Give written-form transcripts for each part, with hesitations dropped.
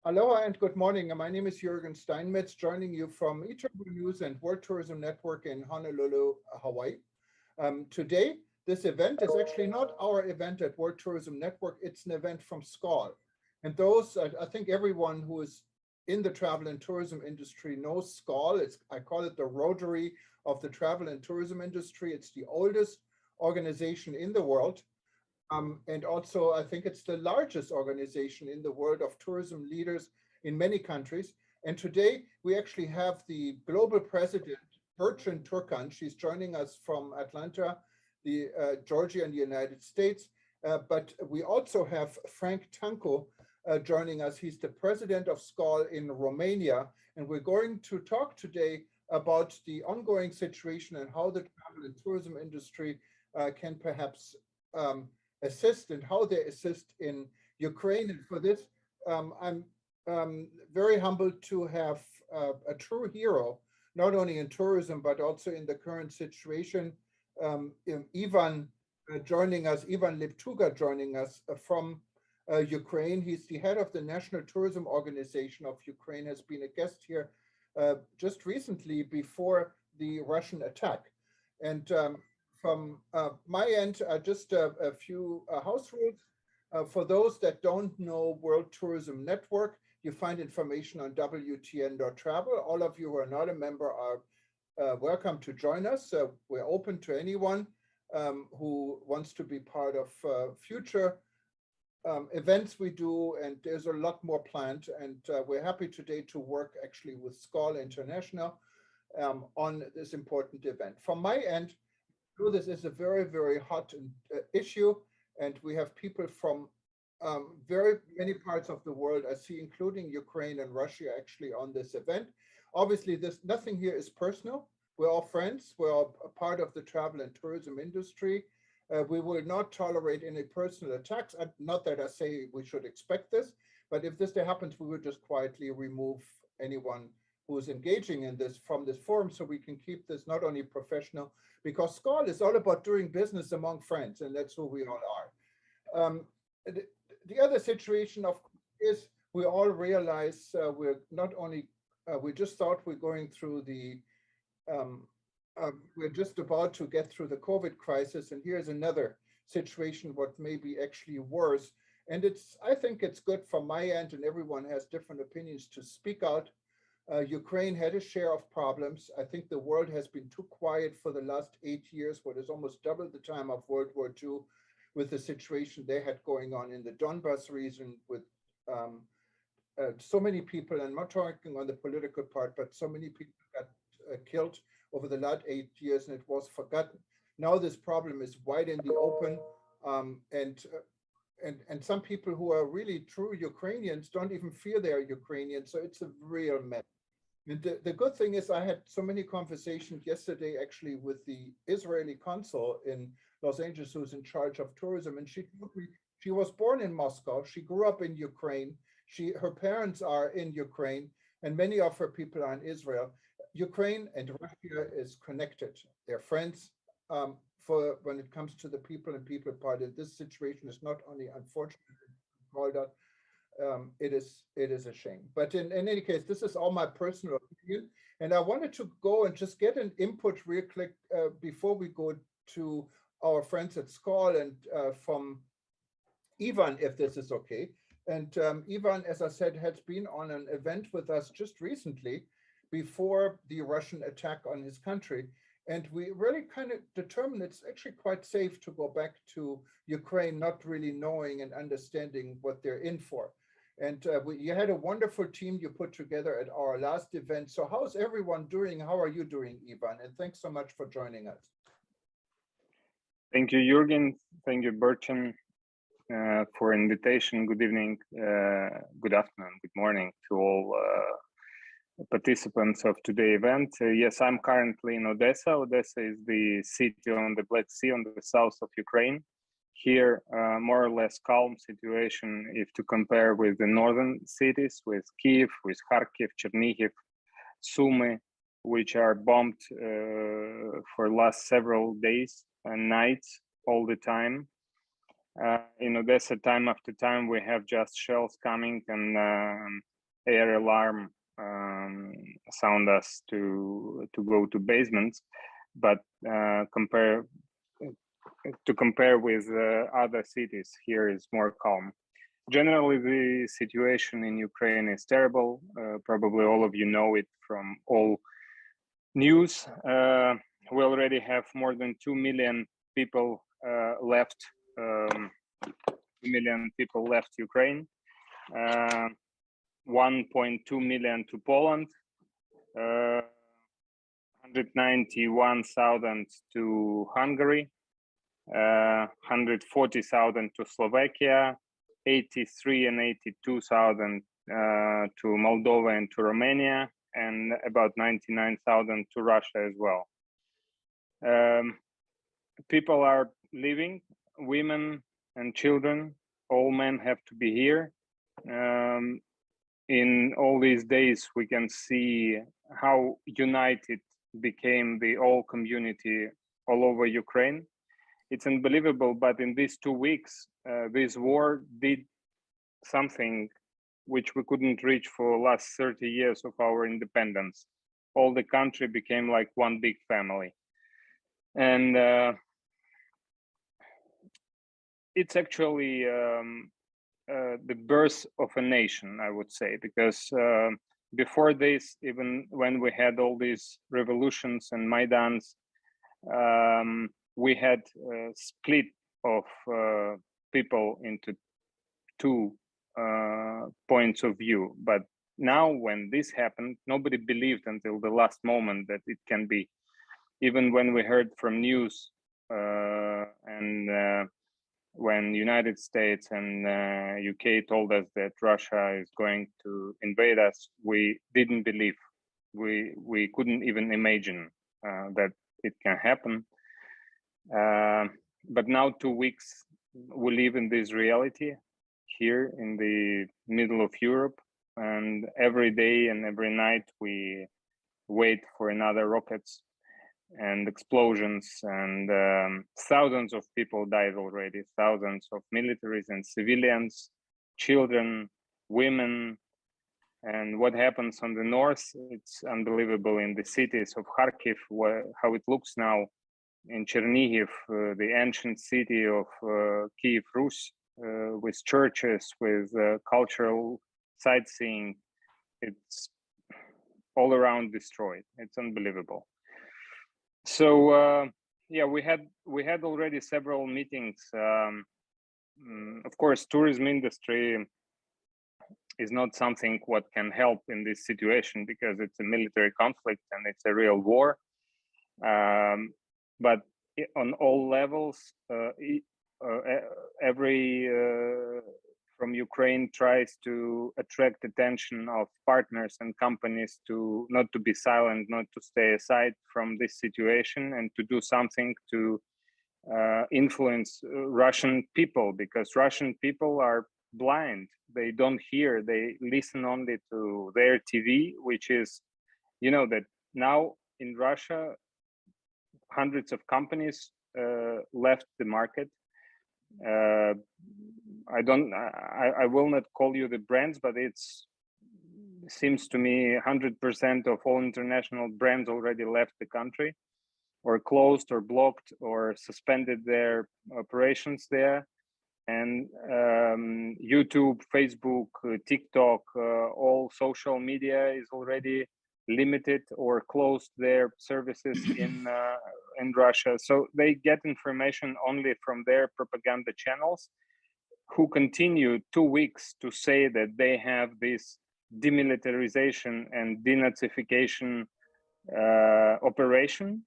Aloha and good morning. My name is Juergen Steinmetz, joining you from eTurbo News and World Tourism Network in Honolulu, Hawaii. Today, this event is actually not our event at World Tourism Network. It's an event from SKAL. And those, I think everyone who is in the travel and tourism industry knows SKAL. I call it the Rotary of the travel and tourism industry. It's the oldest organization in the world. And also, I think it's the largest organization in the world of tourism leaders in many countries. And today, we actually have the global president, Burcin Turkkan. She's joining us from Atlanta, Georgia, in the United States. But we also have Frank Tancu joining us. He's the president of SKAL in Romania. And we're going to talk today about the ongoing situation and how the travel and tourism industry can perhaps assist and how they assist in Ukraine. And for this, I'm very humbled to have a true hero, not only in tourism, but also in the current situation. Ivan joining us, Ivan Liptuga joining us from Ukraine. He's the head of the National Tourism Organization of Ukraine, has been a guest here just recently before the Russian attack. And from my end, just a few house rules. For those that don't know World Tourism Network, you find information on WTN.travel. All of you who are not a member are welcome to join us. We're open to anyone who wants to be part of future events we do, and there's a lot more planned. And we're happy today to work actually with SKAL International on this important event. From my end, this is a very, very hot issue, and we have people from very many parts of the world, I see, including Ukraine and Russia, actually on this event. Obviously, nothing here is personal. We're all friends. We're all a part of the travel and tourism industry. We will not tolerate any personal attacks. Not that I say we should expect this, but if this happens, we will just quietly remove anyone who is engaging in this from this forum, so we can keep this not only professional, because SKAL is all about doing business among friends, and that's who we all are. The other situation, of course, is we all realize we're not only, we just thought we're going through the, we're just about to get through the COVID crisis, and here's another situation what may be actually worse. And I think it's good from my end, and everyone has different opinions, to speak out. Ukraine had a share of problems. I think the world has been too quiet for the last 8 years, what is almost double the time of World War II, with the situation they had going on in the Donbas region with so many people, and I'm not talking on the political part, but so many people got killed over the last 8 years, and it was forgotten. Now this problem is wide in the open, and some people who are really true Ukrainians don't even feel they are Ukrainian, so it's a real mess. The good thing is I had so many conversations yesterday actually with the Israeli consul in Los Angeles, who's in charge of tourism, and she told me she was born in Moscow. She grew up in Ukraine. Her parents are in Ukraine, and many of her people are in Israel. Ukraine and Russia is connected. They're friends for when it comes to the people and people part. This situation is not only unfortunate, it is a shame. But in any case, this is all my personal opinion, and I wanted to go and just get an input real quick before we go to our friends at SKAL and from Ivan, if this is okay. And Ivan, as I said, has been on an event with us just recently before the Russian attack on his country. And we really kind of determined it's actually quite safe to go back to Ukraine, not really knowing and understanding what they're in for. And you had a wonderful team you put together at our last event. So how's everyone doing? How are you doing, Ivan? And thanks so much for joining us. Thank you, Juergen. Thank you, Burcin, for invitation. Good evening, good afternoon, good morning to all participants of today's event. Yes, I'm currently in Odessa. Odessa is the city on the Black Sea on the south of Ukraine. Here, more or less calm situation if to compare with the northern cities, with Kiev, with Kharkiv, Chernihiv, Sumy, which are bombed for last several days and nights all the time. In Odessa, time after time, we have just shells coming and air alarm sound us to go to basements, but compare with other cities, here is more calm. Generally, the situation in Ukraine is terrible. Probably all of you know it from all news. We already have more than 2 million people left. 2 million people left Ukraine. 1.2 million to Poland. 191,000 to Hungary. 140,000 to Slovakia. 83 and 82,000 to Moldova and to Romania, and about 99,000 to Russia as well. People are leaving, women and children, all men have to be here. In all these days, we can see how united became the whole community all over Ukraine. It's unbelievable, but in these 2 weeks, this war did something which we couldn't reach for the last 30 years of our independence. All the country became like one big family. And it's actually the birth of a nation, I would say, because before this, even when we had all these revolutions and Maidans, we had a split of people into two points of view. But now when this happened, nobody believed until the last moment that it can be. Even when we heard from news and when United States and UK told us that Russia is going to invade us, we didn't believe. We couldn't even imagine that it can happen. But now 2 weeks, we live in this reality here in the middle of Europe, and every day and every night we wait for another rockets and explosions, and thousands of people died already, thousands of militaries and civilians, children, women. And what happens on the north, it's unbelievable. In the cities of Kharkiv, how it looks now, in Chernihiv, the ancient city of Kiev Rus, with churches, with cultural sightseeing, it's all around destroyed. It's unbelievable. So yeah, we had already several meetings. Of course, tourism industry is not something what can help in this situation because it's a military conflict and it's a real war. But on all levels, every from Ukraine tries to attract attention of partners and companies to not to be silent, not to stay aside from this situation, and to do something to influence Russian people, because Russian people are blind. They don't hear, they listen only to their TV, which is, you know, that now in Russia, hundreds of companies left the market. I will not call you the brands, but it seems to me 100% of all international brands already left the country, or closed or blocked or suspended their operations there. And YouTube, Facebook, TikTok, all social media is already limited or closed their services in Russia. So they get information only from their propaganda channels, who continue 2 weeks to say that they have this demilitarization and denazification operation.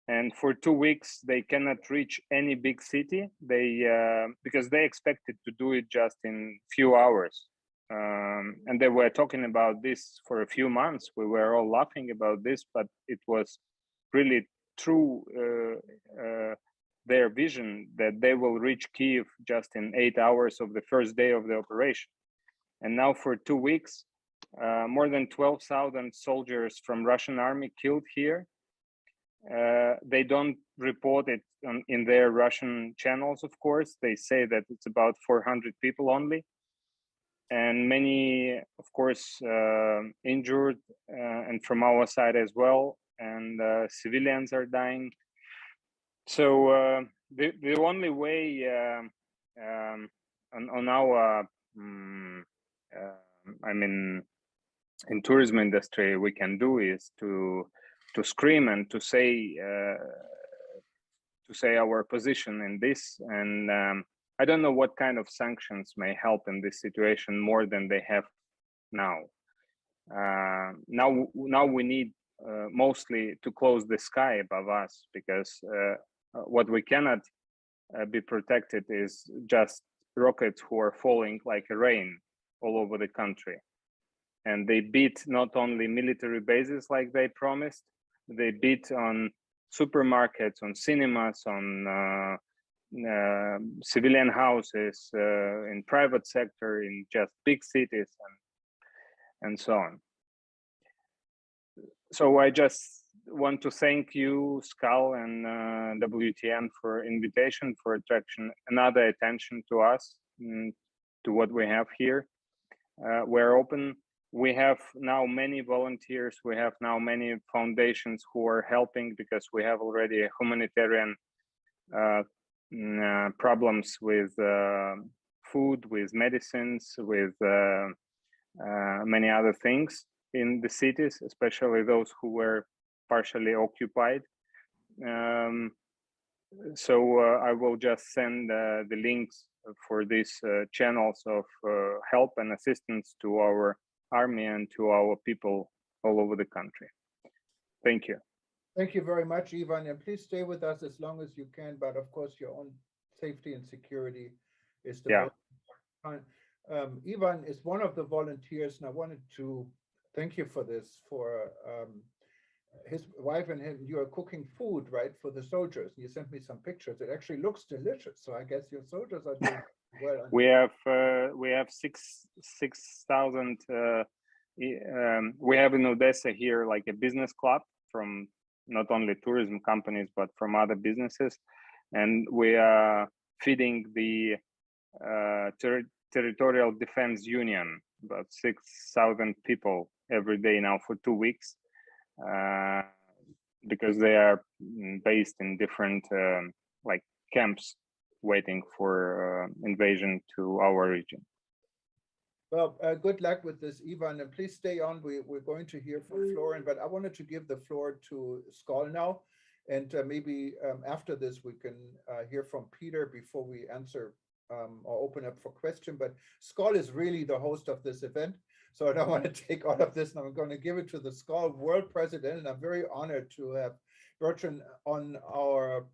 And for 2 weeks, they cannot reach any big city. Because they expected to do it just in few hours. And they were talking about this for a few months. We were all laughing about this, but it was really true, their vision that they will reach Kiev just in 8 hours of the first day of the operation. And now for 2 weeks, more than 12,000 soldiers from Russian army killed here. They don't report it in their Russian channels, of course. They say that it's about 400 people only. and many, of course, injured, and from our side as well, and civilians are dying. So the only way on our, I mean, in tourism industry, we can do is to scream and to say our position in this. And I don't know what kind of sanctions may help in this situation more than they have now. Now we need mostly to close the sky above us, because what we cannot be protected is just rockets who are falling like a rain all over the country. And they beat not only military bases like they promised, they beat on supermarkets, on cinemas, on civilian houses, in private sector, in just big cities, and so on. So I just want to thank you, SKAL and WTN, for invitation, for attraction another attention to us, to what we have here. We're open. We have now many volunteers. We have now many foundations who are helping, because we have already a humanitarian problems with food, with medicines, with many other things in the cities, especially those who were partially occupied. So I will just send the links for these channels of help and assistance to our army and to our people all over the country. Thank you. Thank you very much, Ivan, and please stay with us as long as you can, but of course your own safety and security is the most important. Ivan is one of the volunteers, and I wanted to thank you for this, for his wife and him. You are cooking food, right, for the soldiers. You sent me some pictures. It actually looks delicious, so I guess your soldiers are doing well. We have 6,000. We have in Odessa here like a business club from not only tourism companies but from other businesses, and we are feeding the territorial defense union, about 6,000 people every day now for 2 weeks, because they are based in different like camps waiting for invasion to our region. Well, good luck with this, Ivan, and please stay on. We're going to hear from Florian, but I wanted to give the floor to SKAL now, and maybe after this we can hear from Peter before we answer or open up for question. But SKAL is really the host of this event, so I don't want to take all of this, and I'm going to give it to the SKAL World President, and I'm very honored to have Burcin on our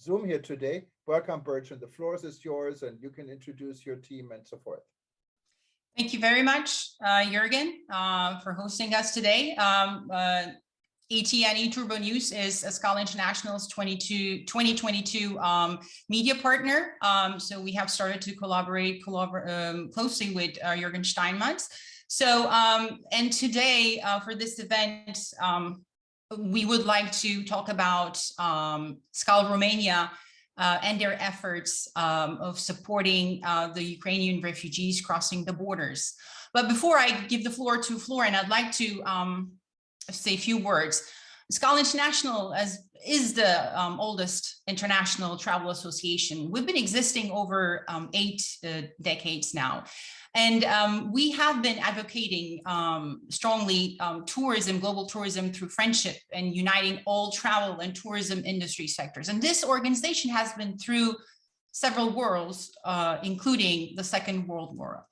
Zoom here today. Welcome, Burcin. The floor is yours, and you can introduce your team and so forth. Thank you very much, Juergen, for hosting us today. ATN Turbo News is SKAL International's 2022 media partner. So we have started to collaborate closely with Juergen Steinmetz. So, and today for this event, we would like to talk about SKAL Romania and their efforts of supporting the Ukrainian refugees crossing the borders. But before I give the floor to Florian, I'd like to say a few words. SKAL International is the oldest international travel association. We've been existing over 8 decades now. And we have been advocating strongly tourism, global tourism, through friendship and uniting all travel and tourism industry sectors. And this organization has been through several wars, including the Second World War.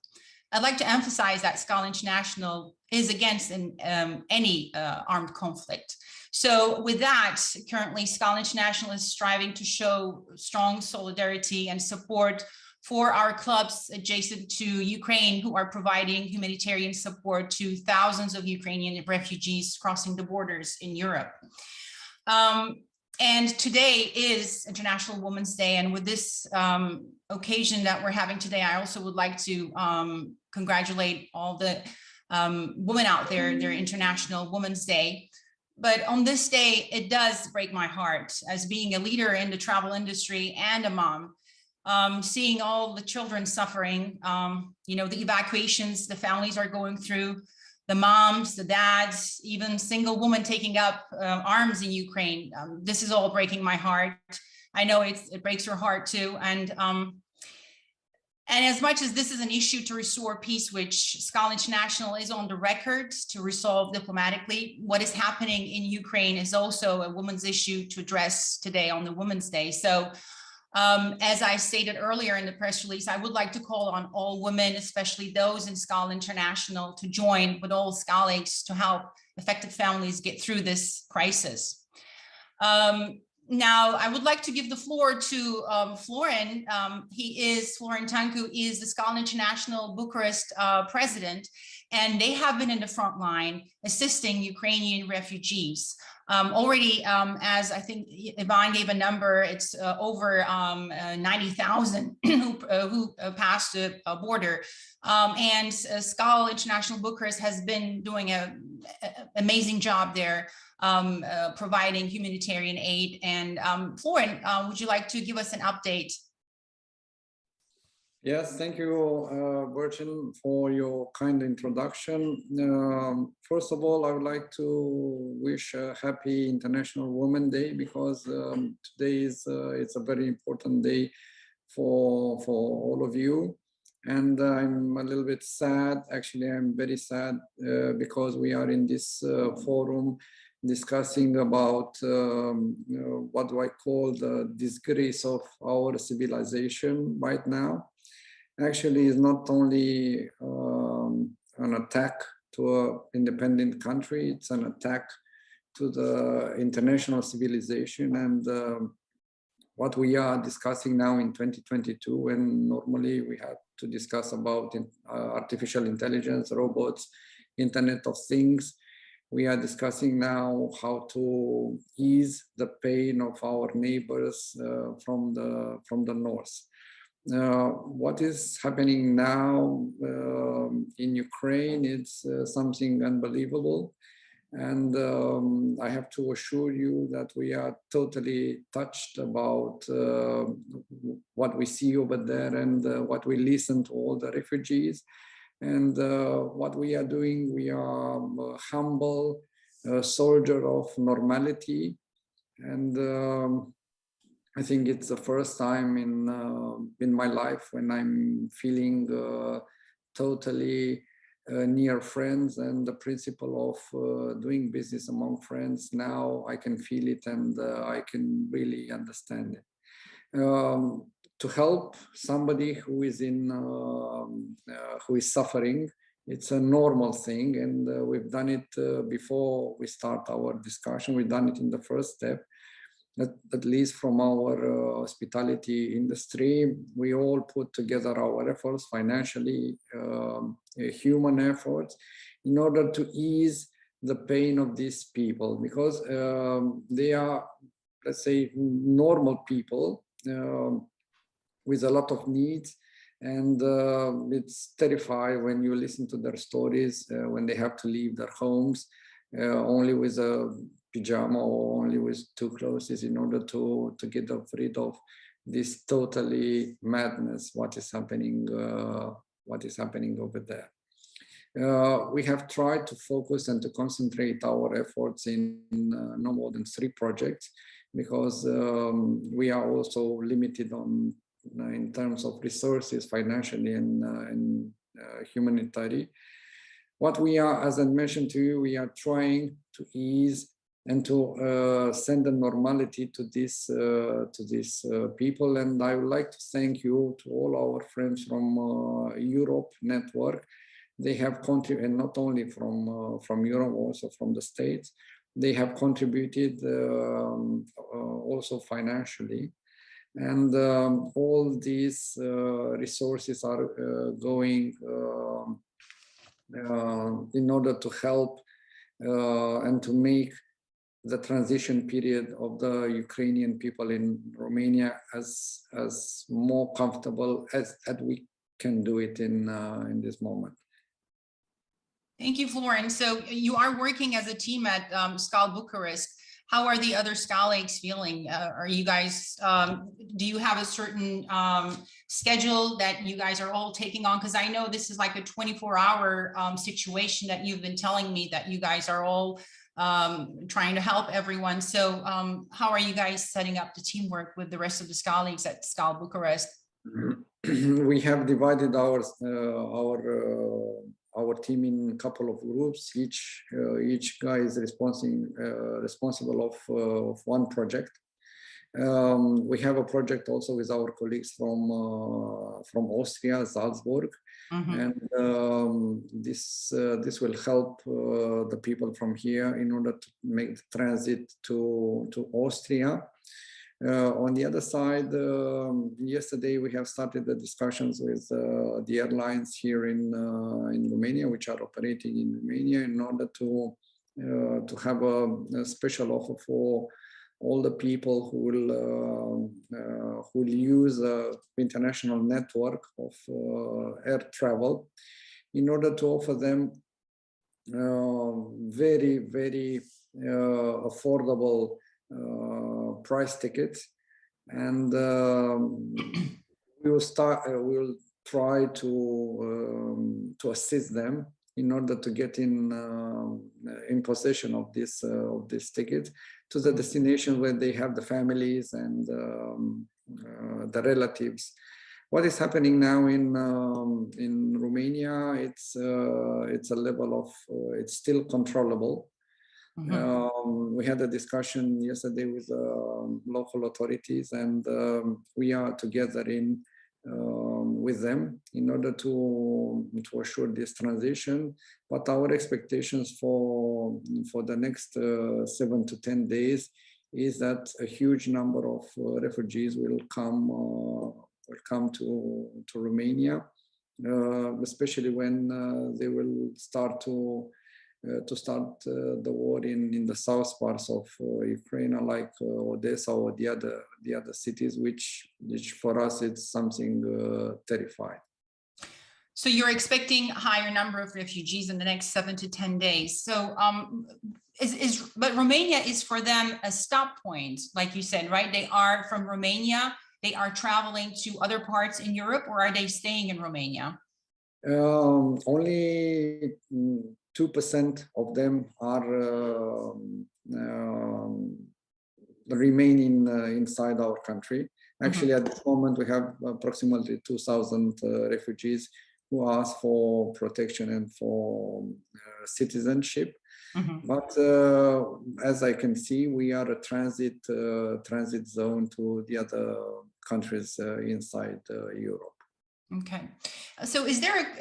I'd like to emphasize that SKAL International is against any armed conflict. So with that, currently SKAL International is striving to show strong solidarity and support for our clubs adjacent to Ukraine, who are providing humanitarian support to thousands of Ukrainian refugees crossing the borders in Europe. And today is International Women's Day. And with this occasion that we're having today, I also would like to congratulate all the women out there, their International Women's Day. But on this day, it does break my heart as being a leader in the travel industry and a mom. seeing all the children suffering, you know, the evacuations the families are going through, the moms, the dads, even single women taking up arms in Ukraine. This is all breaking my heart. I know it breaks your heart too. And as much as this is an issue to restore peace, which SKAL International is on the record to resolve diplomatically, what is happening in Ukraine is also a women's issue to address today on the Women's Day. So as I stated earlier in the press release, I would like to call on all women, especially those in SKAL International, to join with all SKALigs to help affected families get through this crisis. Now, I would like to give the floor to Florin. Florin Tancu is the SKAL International Bucharest president, and they have been in the front line assisting Ukrainian refugees. Already, as I think Ivan gave a number, it's over 90,000 who passed the border. And SKAL International Bucharest has been doing an amazing job there, providing humanitarian aid. And Florin, would you like to give us an update? Yes, thank you, Burcin, for your kind introduction. First of all, I would like to wish a happy International Women's Day, because today is it's a very important day for all of you. And I'm a little bit sad. Actually, I'm very sad because we are in this forum discussing about what do I call the disgrace of our civilization right now. Actually, is not only an attack to an independent country, it's an attack to the international civilization. And what we are discussing now in 2022, when normally we have to discuss about artificial intelligence, robots, Internet of Things, we are discussing now how to ease the pain of our neighbors from the north. What is happening now in Ukraine, it's something unbelievable. And I have to assure you that we are totally touched about what we see over there, and what we listen to all the refugees. And what we are doing, we are humble soldier of normality. And I think it's the first time in my life when I'm feeling totally near friends, and the principle of doing business among friends. Now I can feel it, and I can really understand it. To help somebody who is who is suffering, it's a normal thing, and we've done it before we start our discussion. We've done it in the first step. At least from our hospitality industry, we all put together our efforts, financially, human efforts, in order to ease the pain of these people, because they are, let's say, normal people with a lot of needs. And it's terrifying when you listen to their stories, when they have to leave their homes only with a pajama or only with 2 clothes, in order to get rid of this totally madness, what is happening over there. We have tried to focus and to concentrate our efforts in no more than 3 projects, because we are also limited on in terms of resources, financially and humanitarian. What we are, as I mentioned to you, we are trying to ease and to send a normality to these people. And I would like to thank you to all our friends from Europe network. They have contributed, and not only from Europe, also from the States. They have contributed also financially. And all these resources are going in order to help and to make the transition period of the Ukrainian people in Romania as more comfortable as we can do it in this moment. Thank you, Florin. So you are working as a team at SKAL Bucharest. How are the other SKALigs feeling? Are you guys, do you have a certain schedule that you guys are all taking on? Because I know this is like a 24-hour situation that you've been telling me that you guys are all trying to help everyone. So how are you guys setting up the teamwork with the rest of the SKALigs at SKAL Bucharest? We have divided our team in a couple of groups. Each guy is responsible of one project. We have a project also with our colleagues from Austria, Salzburg, and this will help the people from here in order to make the transit to Austria. On the other side, yesterday we have started the discussions with the airlines here in Romania, which are operating in Romania, in order to have a special offer for all the people who will use the international network of air travel, in order to offer them very, very affordable price tickets, and we will try to assist them in order to get in possession of this ticket to the destination where they have the families and the relatives. What is happening now in Romania? It's a level of it's still controllable. We had a discussion yesterday with local authorities, and we are together with them in order to assure this transition. But our expectations for the next 7 to 10 days is that a huge number of refugees will come to Romania, especially when they will start the war in the south parts of Ukraine, like Odessa or the other cities, which for us it's something terrifying. So you're expecting a higher number of refugees in the next 7 to 10 days. So but Romania is for them a stop point, like you said, right? They are from Romania. They are traveling to other parts in Europe, or are they staying in Romania? Only 2% of them are remaining inside our country. Actually, at this moment, we have approximately 2,000 refugees who ask for protection and for citizenship. But as I can see, we are a transit zone to the other countries inside Europe. Okay, so is there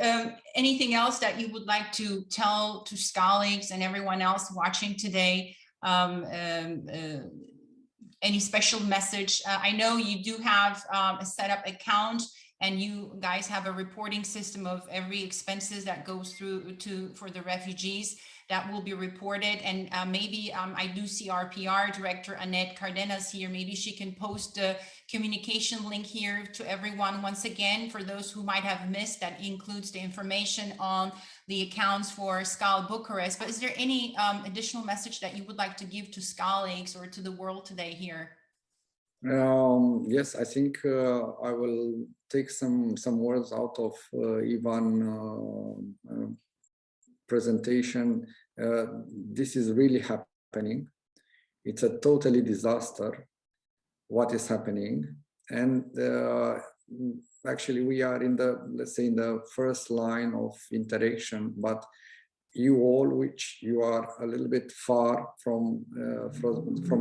anything else that you would like to tell to SKALigs and everyone else watching today? Any special message? I know you do have a setup account, and you guys have a reporting system of every expenses that goes through for the refugees that will be reported. And maybe I do see our PR director, Annette Cardenas, here. Maybe she can post the communication link here to everyone once again, for those who might have missed. That includes the information on the accounts for SKAL Bucharest. But is there any additional message that you would like to give to SKALigs or to the world today here? Yes, I think I will take some words out of Ivan's presentation. This is really happening. It's a totally disaster what is happening, and actually we are in the, let's say, in the first line of interaction. But you all, which you are a little bit far from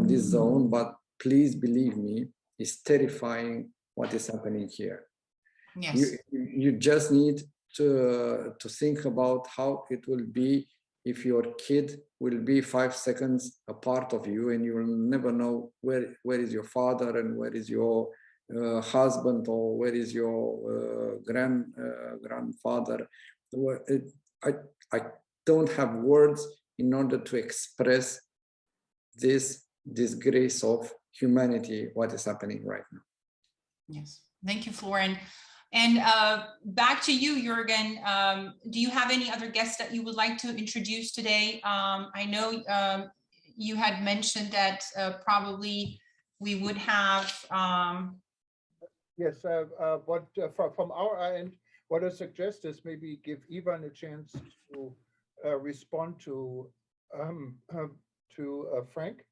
this zone, but please believe me, it's terrifying what is happening here. Yes. You just need to think about how it will be if your kid will be 5 seconds apart of you, and you will never know where is your father and where is your husband, or where is your grandfather. I don't have words in order to express this disgrace of humanity, what is happening right now. Yes, thank you, Florian. And back to you, Juergen. Do you have any other guests that you would like to introduce today? I know you had mentioned that probably we would have. Yes, from our end, what I suggest is maybe give Ivan a chance to respond to Frank,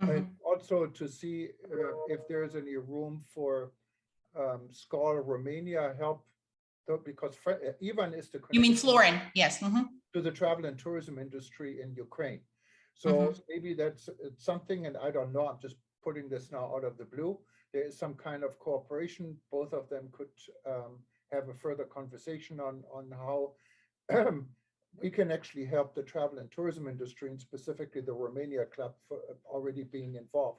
and also to see if there's any room for SKAL Romania help, because Ivan is the You mean Florin? Yes. To the travel and tourism industry in Ukraine. So maybe that's something, and I don't know, I'm just putting this now out of the blue. There is some kind of cooperation. Both of them could have a further conversation on how we can actually help the travel and tourism industry, and specifically the Romania Club, for already being involved.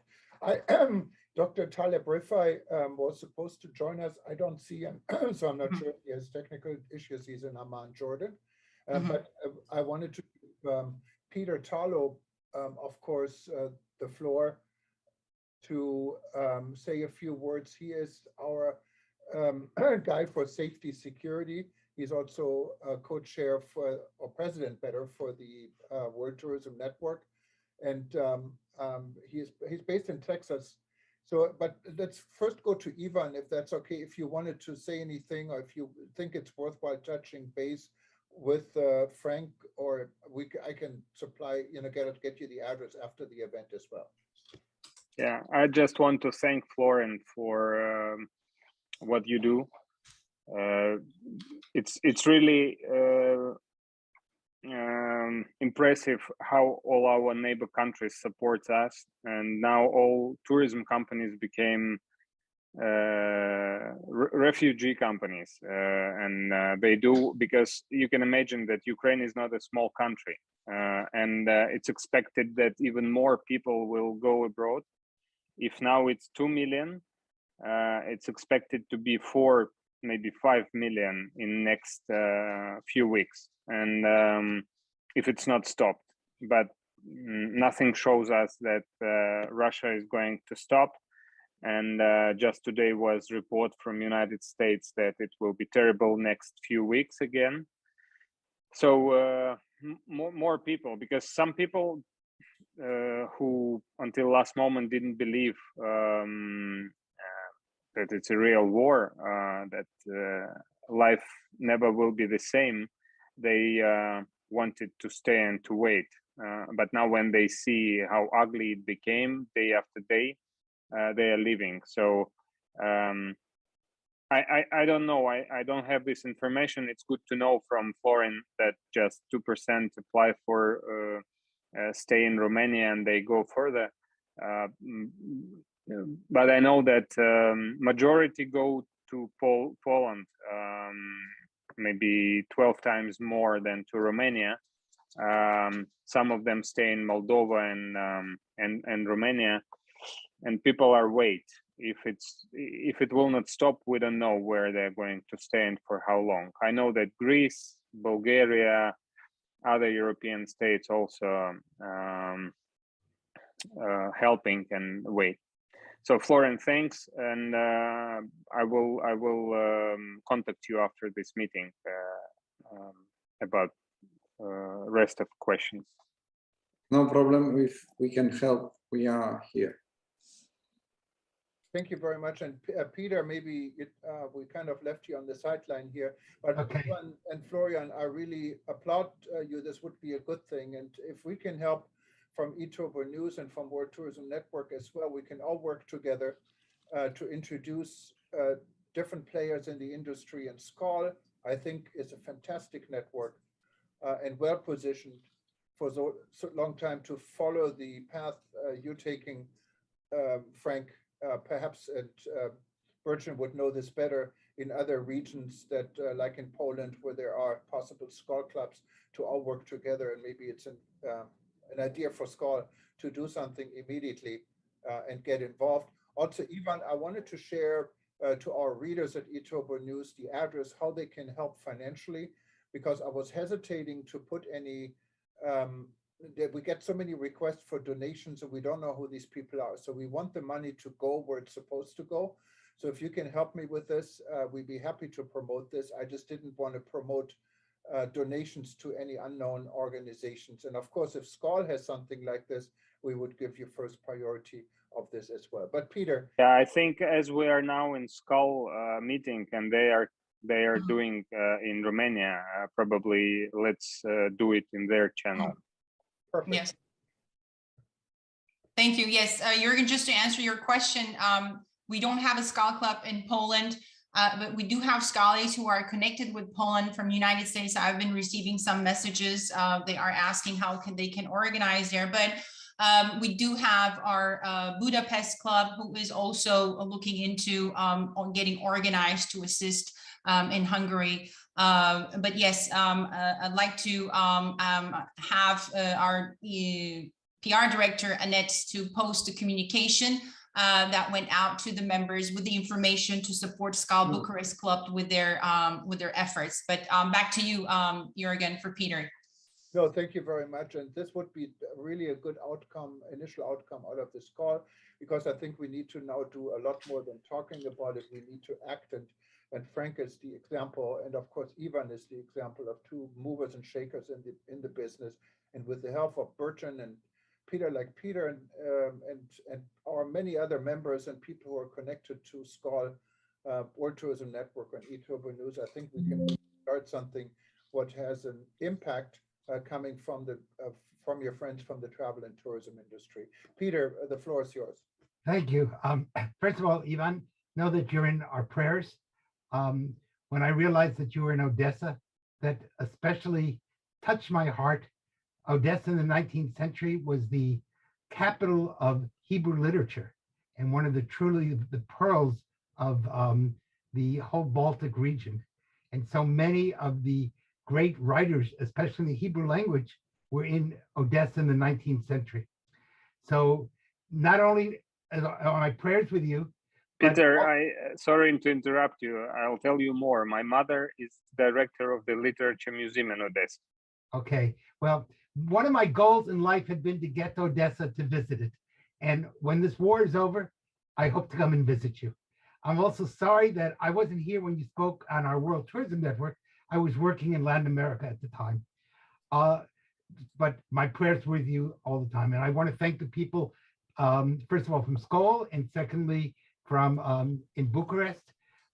Dr. Taleb Rifai was supposed to join us. I don't see him, so I'm not sure if he has technical issues. He's in Amman, Jordan. But I wanted to give Peter Tarlow, of course, the floor to say a few words. He is our guy for safety security. He's also a co-chair for, or president better, for the World Tourism Network. And he's based in Texas. So, but let's first go to Ivan, if that's okay, if you wanted to say anything, or if you think it's worthwhile touching base with Frank, or I can supply, get you the address after the event as well. Yeah, I just want to thank Florin for what you do. It's really impressive how all our neighbor countries support us, and now all tourism companies became refugee companies, and they do, because you can imagine that Ukraine is not a small country, and it's expected that even more people will go abroad. If now it's 2 million, it's expected to be 4, maybe 5 million in next few weeks, and if it's not stopped. But nothing shows us that Russia is going to stop. And just today was report from United States that it will be terrible next few weeks again. So more people, because some people who until last moment didn't believe that it's a real war, that life never will be the same, they wanted to stay and to wait. But now when they see how ugly it became day after day, they are leaving. So I don't know. I don't have this information. It's good to know from Florin that just 2% apply for stay in Romania and they go further. But I know that majority go to Poland, maybe 12 times more than to Romania. Some of them stay in Moldova and Romania, and people are wait. If it will not stop, we don't know where they're going to stay and for how long. I know that Greece, Bulgaria, other European states also helping and wait. So Florin, thanks, and I will contact you after this meeting about rest of questions. No problem. If we can help, we are here. Thank you very much. And Peter, maybe we kind of left you on the sideline here, but okay. Ivan and Florian, I really applaud you. This would be a good thing. And if we can help from eTurbo News and from World Tourism Network as well, we can all work together to introduce different players in the industry. And SKAL, I think, is a fantastic network and well positioned for so long time to follow the path you're taking, Frank. Perhaps Burcin would know this better in other regions that, like in Poland, where there are possible SKAL clubs to all work together, and maybe it's an idea for SKAL to do something immediately and get involved. Also, Ivan, I wanted to share to our readers at eTurbo News the address, how they can help financially, because I was hesitating to put any we get so many requests for donations and we don't know who these people are. So we want the money to go where it's supposed to go. So if you can help me with this, we'd be happy to promote this. I just didn't want to promote donations to any unknown organizations. And of course, if SKAL has something like this, we would give you first priority of this as well. But Peter. Yeah, I think as we are now in SKAL meeting and they are doing in Romania, probably let's do it in their channel. Perfect. Yes. Thank you. Yes, Juergen, just to answer your question, we don't have a SKAL club in Poland, but we do have SKALies who are connected with Poland from United States. I've been receiving some messages. They are asking how they can organize there, but we do have our Budapest club, who is also looking into on getting organized to assist in Hungary. But yes, I'd like to have our PR director, Annette, to post a communication that went out to the members with the information to support SKAL Bucharest Club with their efforts. But back to you, Juergen, for Peter. No, thank you very much. And this would be really a good outcome, initial outcome out of this call, because I think we need to now do a lot more than talking about it. We need to act, and Frank is the example. And of course, Ivan is the example of two movers and shakers in the business. And with the help of Burcin and Peter, like Peter and our many other members and people who are connected to SKAL, World Tourism Network and eTurbo News, I think we can start something what has an impact coming from your friends from the travel and tourism industry. Peter, the floor is yours. Thank you. First of all, Ivan, know that you're in our prayers. When I realized that you were in Odessa, that especially touched my heart. Odessa in the 19th century was the capital of Hebrew literature and one of the truly the pearls of the whole Baltic region. And so many of the great writers, especially in the Hebrew language, were in Odessa in the 19th century. So not only are my prayers with you, Peter, sorry to interrupt you. I'll tell you more. My mother is director of the Literature Museum in Odessa. Okay, well, one of my goals in life had been to get to Odessa to visit it. And when this war is over, I hope to come and visit you. I'm also sorry that I wasn't here when you spoke on our World Tourism Network. I was working in Latin America at the time. But my prayers were with you all the time. And I want to thank the people, first of all, from SKAL, and secondly, from in Bucharest,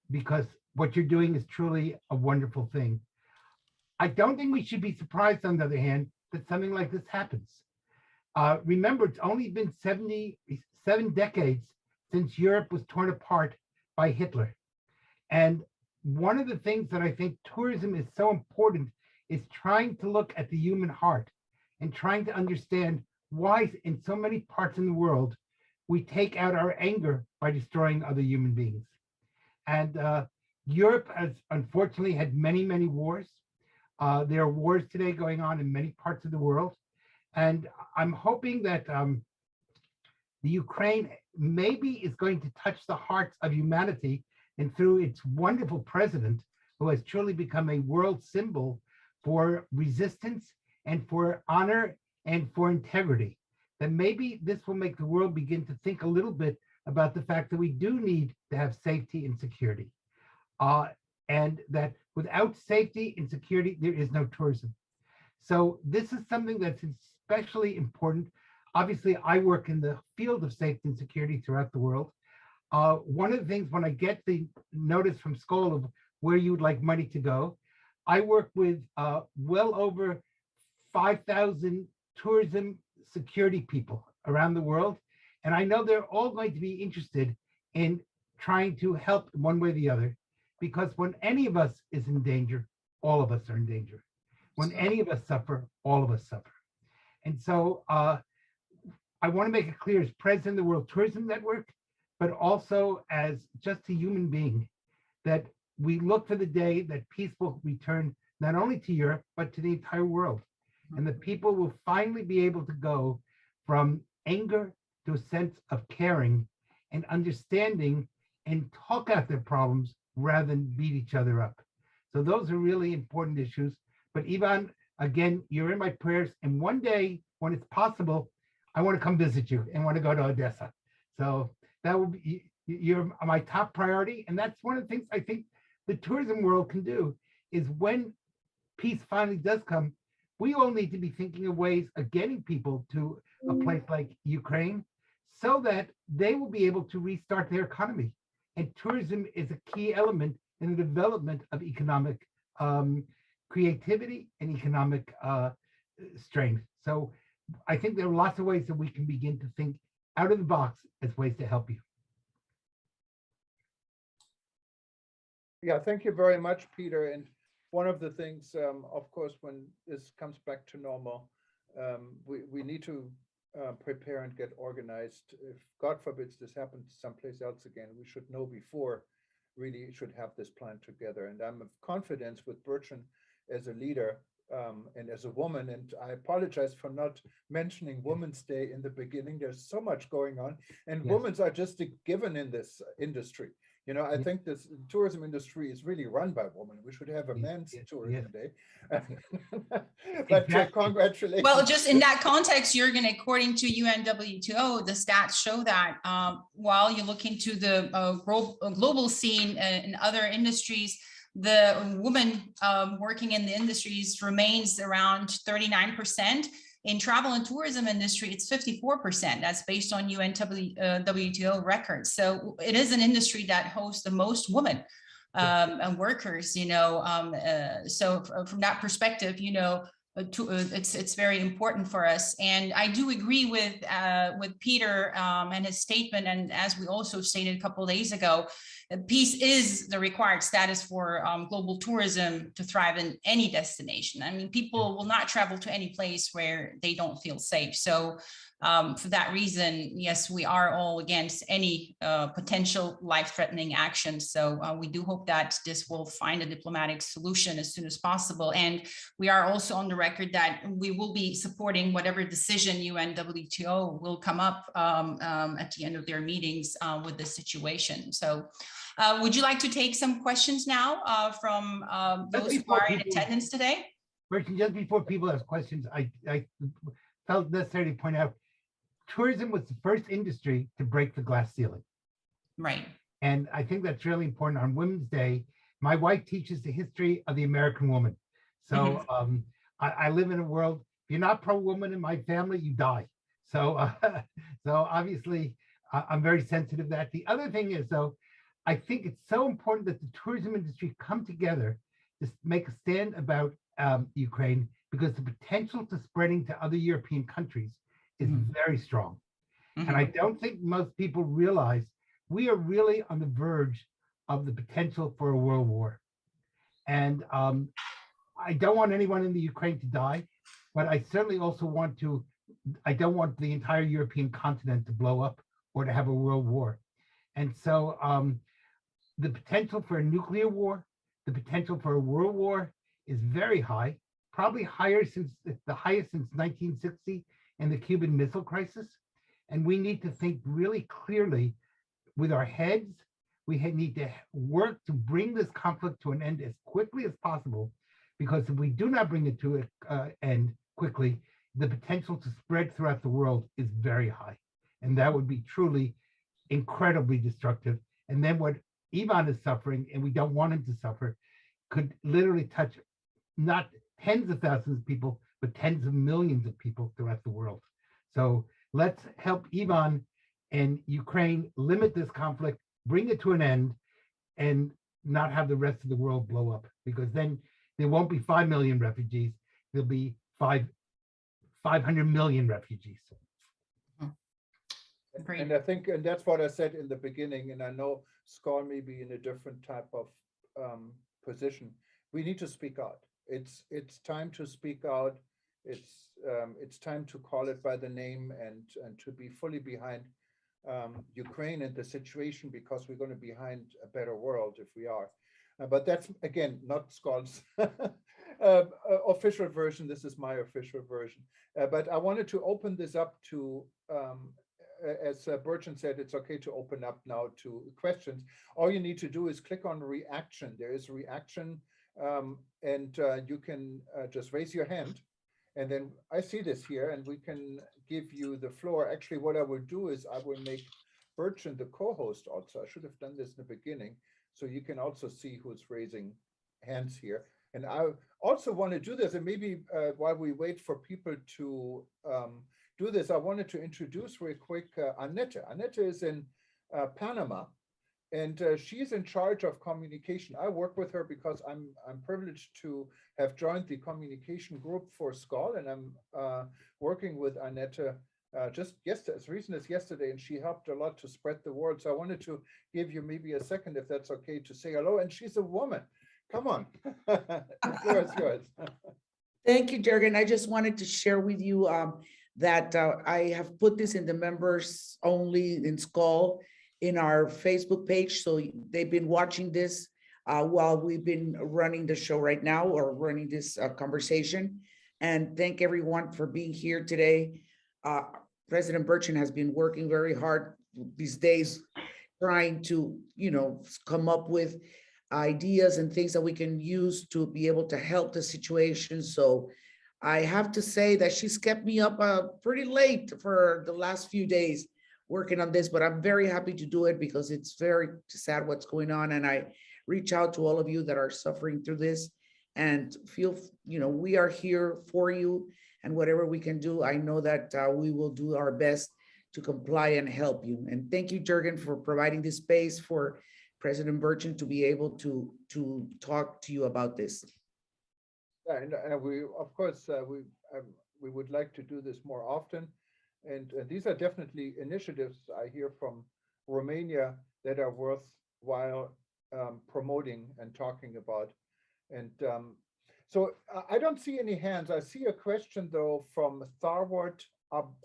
because what you're doing is truly a wonderful thing. I don't think we should be surprised, on the other hand, that something like this happens. Remember, it's only been 77 decades since Europe was torn apart by Hitler. And one of the things that I think tourism is so important is trying to look at the human heart and trying to understand why in so many parts in the world, we take out our anger by destroying other human beings. And Europe has unfortunately had many, many wars. There are wars today going on in many parts of the world. And I'm hoping that the Ukraine maybe is going to touch the hearts of humanity, and through its wonderful president, who has truly become a world symbol for resistance and for honor and for integrity, that maybe this will make the world begin to think a little bit about the fact that we do need to have safety and security. And that without safety and security, there is no tourism. So this is something that's especially important. Obviously, I work in the field of safety and security throughout the world. One of the things, when I get the notice from SKAL of where you would like money to go, I work with well over 5,000 tourism security people around the world. And I know they're all going to be interested in trying to help one way or the other, because when any of us is in danger, all of us are in danger. When any of us suffer, all of us suffer. And so I want to make it clear as president of the World Tourism Network, but also as just a human being, that we look for the day that peace will return not only to Europe, but to the entire world. And the people will finally be able to go from anger to a sense of caring and understanding and talk out their problems rather than beat each other up. So those are really important issues. But Ivan, again, you're in my prayers. And one day when it's possible, I want to come visit you and want to go to Odessa. So that will be, you're my top priority. And that's one of the things I think the tourism world can do, is when peace finally does come, we all need to be thinking of ways of getting people to a place like Ukraine so that they will be able to restart their economy. And tourism is a key element in the development of economic creativity and economic strength. So I think there are lots of ways that we can begin to think out of the box as ways to help you. Yeah, thank you very much, Peter. And one of the things, of course, when this comes back to normal, we need to prepare and get organized. If God forbids this happens someplace else again, we should know before, really should have this plan together. And I'm of confidence with Burcin as a leader and as a woman. And I apologize for not mentioning Women's Day in the beginning. There's so much going on, and Yes. women's are just a given in this industry. You know, I think this tourism industry is really run by women. We should have a men's tourism day. But Exactly. congratulations. Well, just in that context, Juergen, according to UNWTO, the stats show that while you look into the global scene in other industries, the woman working in the industries remains around 39%. In travel and tourism industry, it's 54%. That's based on UNWTO records. So it is an industry that hosts the most women and workers, you know. So from that perspective, you know, it's very important for us. And I do agree with Peter and his statement. And as we also stated a couple of days ago, peace is the required status for global tourism to thrive in any destination. I mean, people will not travel to any place where they don't feel safe. So for that reason, yes, we are all against any potential life-threatening action. So we do hope that this will find a diplomatic solution as soon as possible. And we are also on the record that we will be supporting whatever decision UNWTO will come up at the end of their meetings with this situation. So would you like to take some questions now from those who are in attendance today? Burcin, just before people ask questions, I felt necessary to point out tourism was the first industry to break the glass ceiling. Right. And I think that's really important. On Women's Day, my wife teaches the history of the American woman. So I live in a world, if you're not pro-woman in my family, you die. So, so obviously, I'm very sensitive to that. The other thing is, though, I think it's so important that the tourism industry come together to make a stand about Ukraine, because the potential to spreading to other European countries is very strong. And I don't think most people realize we are really on the verge of the potential for a world war. And I don't want anyone in the Ukraine to die, but I certainly also want to, I don't want the entire European continent to blow up or to have a world war. And so the potential for a nuclear war, the potential for a world war is very high, probably higher since the highest since 1960 and the Cuban Missile Crisis. And we need to think really clearly with our heads. We need to work to bring this conflict to an end as quickly as possible, because if we do not bring it to an end quickly, the potential to spread throughout the world is very high. And that would be truly incredibly destructive. And then what Ivan is suffering, and we don't want him to suffer, could literally touch not tens of thousands of people, but tens of millions of people throughout the world. So let's help Ivan and Ukraine limit this conflict, bring it to an end, and not have the rest of the world blow up, because then there won't be 5 million refugees. There'll be 500 million refugees. Great. And I think, and that's what I said in the beginning, and I know SKAL may be in a different type of position. We need to speak out. It's time to speak out. It's time to call it by the name and to be fully behind Ukraine and the situation, because we're going to be behind a better world if we are. But that's, again, not SKAL's official version. This is my official version. But I wanted to open this up to, as Burcin said, it's okay to open up now to questions. All you need to do is click on reaction. There is reaction, and you can just raise your hand. And then I see this here, and we can give you the floor. Actually, what I will do is I will make Burcin the co-host also. I should have done this in the beginning, so you can also see who's raising hands here. And I also want to do this, and maybe while we wait for people to do this, I wanted to introduce real quick Annette. Annette is in Panama, and she's in charge of communication. I work with her because I'm privileged to have joined the communication group for SKAL, and I'm working with Annette just yesterday, as recent as yesterday, and she helped a lot to spread the word. So I wanted to give you maybe a second, if that's okay, to say hello. And she's a woman. Come on, the floor is yours. Thank you, Juergen. I just wanted to share with you that I have put this in the members only in SKAL in our Facebook page. So they've been watching this while we've been running the show right now, or running this conversation. And thank everyone for being here today. President Burcin has been working very hard these days, trying to, come up with ideas and things that we can use to be able to help the situation. So I have to say that she's kept me up pretty late for the last few days working on this, but I'm very happy to do it because it's very sad what's going on. And I reach out to all of you that are suffering through this, and feel, we are here for you, and whatever we can do, I know that we will do our best to comply and help you. And thank you, Juergen, for providing this space for President Burcin to be able to talk to you about this. And we, of course, we would like to do this more often. And these are definitely initiatives I hear from Romania that are worthwhile promoting and talking about. And so I don't see any hands. I see a question, though, from Tharwat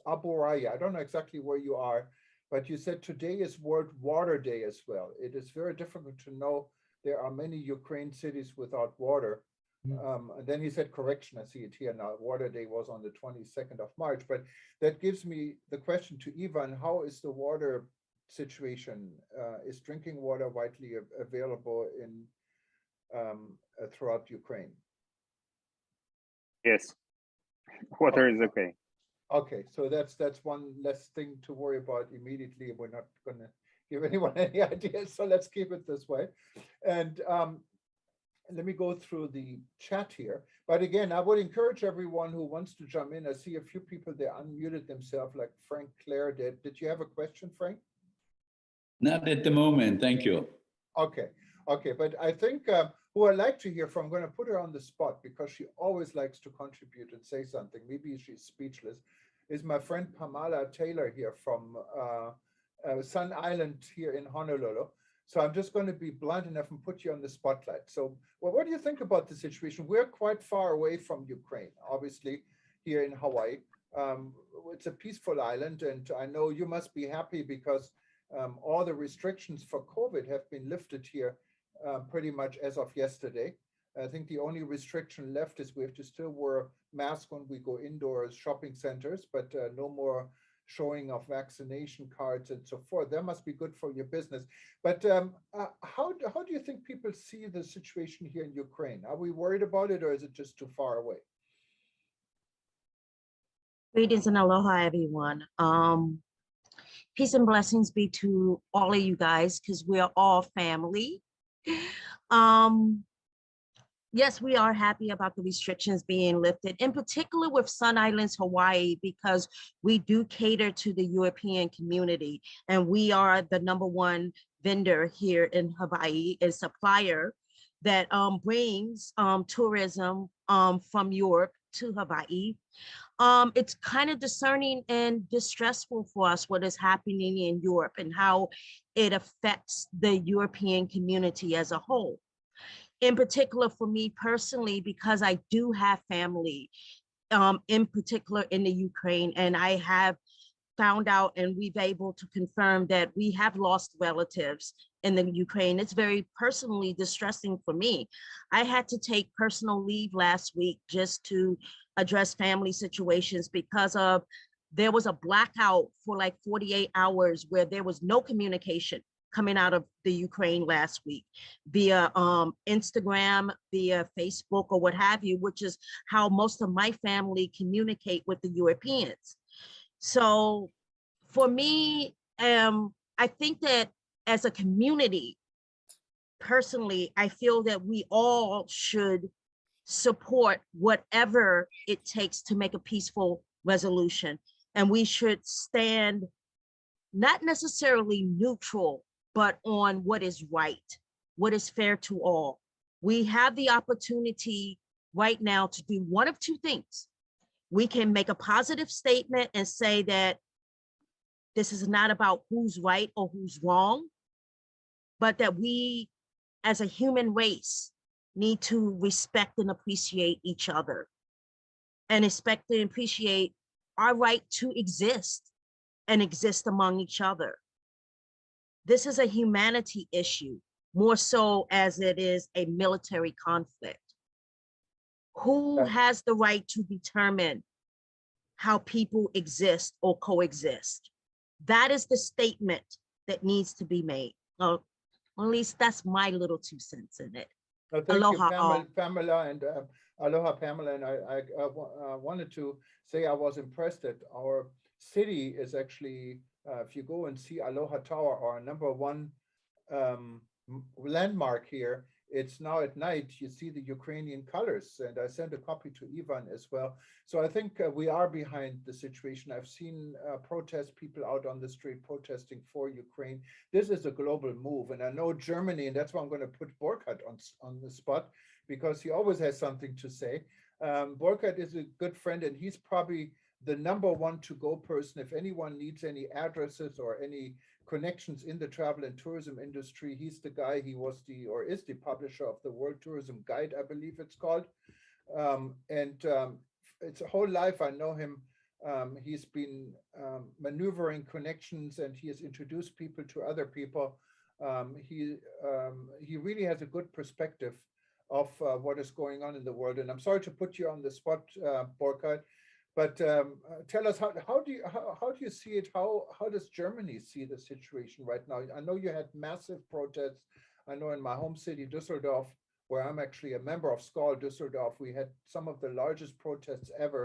Aburaya. I don't know exactly where you are, but you said today is World Water Day as well. It is very difficult to know. There are many Ukraine cities without water. And then he said, correction, I see it here now. Water Day was on the 22nd of March, but that gives me the question to Ivan, how is the water situation? Is drinking water widely available in throughout Ukraine? Yes, water is okay. Okay, so that's one less thing to worry about immediately. We're not going to give anyone any ideas, so let's keep it this way. And let me go through the chat here. But again, I would encourage everyone who wants to jump in. I see a few people there unmuted themselves, like Frank Clare did. Did you have a question, Frank? Not at the moment, thank you. Okay, but I think who I'd like to hear from, I'm going to put her on the spot because she always likes to contribute and say something. Maybe she's speechless. Is my friend Pamela Taylor here from Sun Island here in Honolulu. So I'm just going to be blunt enough and put you on the spotlight. So, well, what do you think about the situation? We're quite far away from Ukraine, obviously, here in Hawaii. It's a peaceful island, and I know you must be happy because all the restrictions for COVID have been lifted here pretty much as of yesterday. I think the only restriction left is we have to still wear masks when we go indoors, shopping centers, but no more showing of vaccination cards and so forth. That must be good for your business. But how do you think people see the situation here in Ukraine? Are we worried about it, or is it just too far away? Greetings and aloha, everyone. Peace and blessings be to all of you guys, because we are all family. Yes, we are happy about the restrictions being lifted, in particular with Sun Islands, Hawaii, because we do cater to the European community, and we are the #1 vendor here in Hawaii, a supplier that brings tourism from Europe to Hawaii. It's kind of discerning and distressful for us what is happening in Europe and how it affects the European community as a whole. In particular for me personally, because I do have family, in particular in the Ukraine, and I have found out and we've able to confirm that we have lost relatives in the Ukraine. It's very personally distressing for me. I had to take personal leave last week just to address family situations because of there was a blackout for like 48 hours where there was no communication coming out of the Ukraine last week via Instagram, via Facebook, or what have you, which is how most of my family communicate with the Europeans. So for me, I think that as a community, personally, I feel that we all should support whatever it takes to make a peaceful resolution. And we should stand not necessarily neutral, but on what is right, what is fair to all. We have the opportunity right now to do one of two things. We can make a positive statement and say that this is not about who's right or who's wrong, but that we as a human race need to respect and appreciate each other and respect and appreciate our right to exist and exist among each other. This is a humanity issue, more so as it is a military conflict. Who has the right to determine how people exist or coexist? That is the statement that needs to be made. Well, at least that's my little 2 cents in it. Thank Aloha, you, all. Pamela, and aloha, Pamela. And I wanted to say I was impressed that our city is actually, if you go and see Aloha Tower, our #1 landmark here, it's now at night, you see the Ukrainian colors, and I sent a copy to Ivan as well. So I think we are behind the situation. I've seen protest people out on the street protesting for Ukraine. This is a global move, and I know Germany, and that's why I'm going to put Burcin on the spot, because he always has something to say. Burcin is a good friend, and he's probably the #1 to-go person. If anyone needs any addresses or any connections in the travel and tourism industry, he's the guy. He was is the publisher of the World Tourism Guide, I believe it's called. It's a whole life I know him. He's been maneuvering connections, and he has introduced people to other people. He really has a good perspective of what is going on in the world. And I'm sorry to put you on the spot, Burcin, but tell us, how do you see it? How does Germany see the situation right now? I know you had massive protests. I know in my home city, Düsseldorf, where I'm actually a member of SKAL Düsseldorf, we had some of the largest protests ever.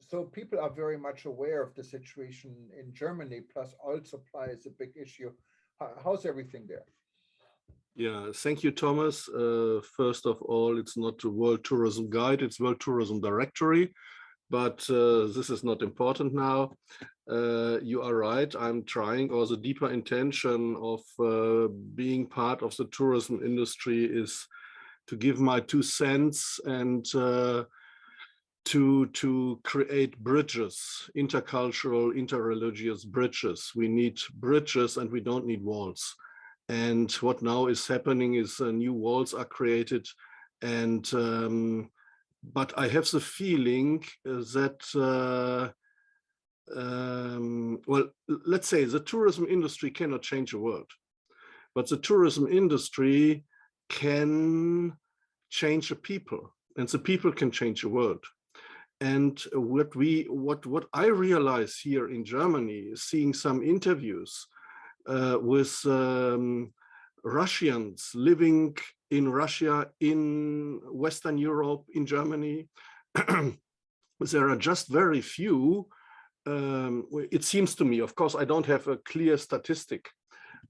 So people are very much aware of the situation in Germany, plus oil supply is a big issue. How's everything there? Yeah, thank you, Thomas. First of all, it's not the World Tourism Guide, it's World Tourism Directory. But this is not important now. You are right. I'm trying, or the deeper intention of being part of the tourism industry is to give my 2 cents and to create bridges, intercultural, interreligious bridges. We need bridges and we don't need walls. And what now is happening is new walls are created, and but I have the feeling that, well, let's say the tourism industry cannot change the world, but the tourism industry can change the people, and the people can change the world. And what I realize here in Germany, seeing some interviews with Russians living in Russia, in Western Europe, in Germany, there are just very few, it seems to me, of course, I don't have a clear statistic,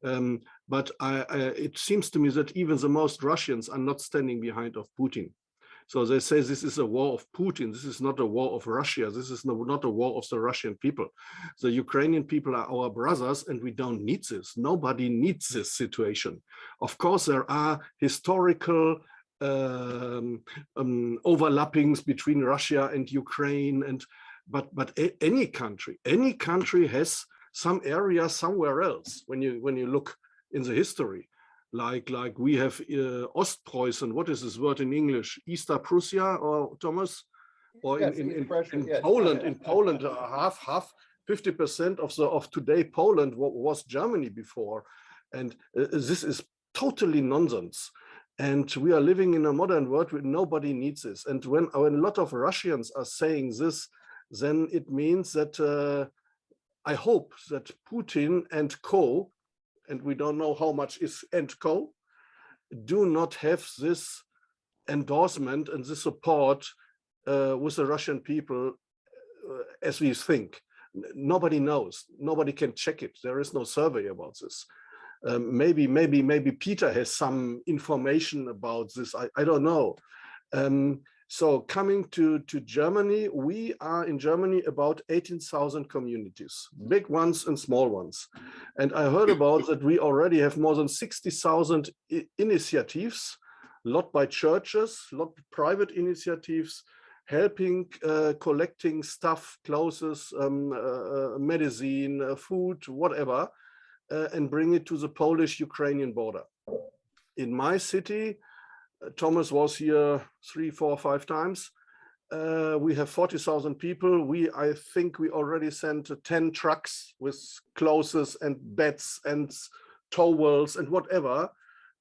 but it seems to me that even the most Russians are not standing behind of Putin. So they say this is a war of Putin. This is not a war of Russia. This is not a war of the Russian people. The Ukrainian people are our brothers, and we don't need this. Nobody needs this situation. Of course, there are historical overlappings between Russia and Ukraine, but any country has some area somewhere else. When you look in the history. Like we have Ostpreußen, what is this word in English? Easter Prussia, or Thomas? Or yes, in yes. Poland, 50% of today Poland was Germany before. And this is totally nonsense. And we are living in a modern world where nobody needs this. And when a lot of Russians are saying this, then it means that I hope that Putin and co, and we don't know how much is and co, do not have this endorsement and the support with the Russian people as we think. Nobody knows. Nobody can check it. There is no survey about this. Maybe Peter has some information about this. I don't know. So coming to Germany, we are in Germany about 18,000 communities, big ones and small ones. And I heard about that we already have more than 60,000 initiatives, a lot by churches, a lot of private initiatives, helping collecting stuff, clothes, medicine, food, whatever, and bring it to the Polish-Ukrainian border. In my city, Thomas was here 3, 4, 5 times. We have 40,000 people. I think we already sent 10 trucks with clothes and beds and towels and whatever,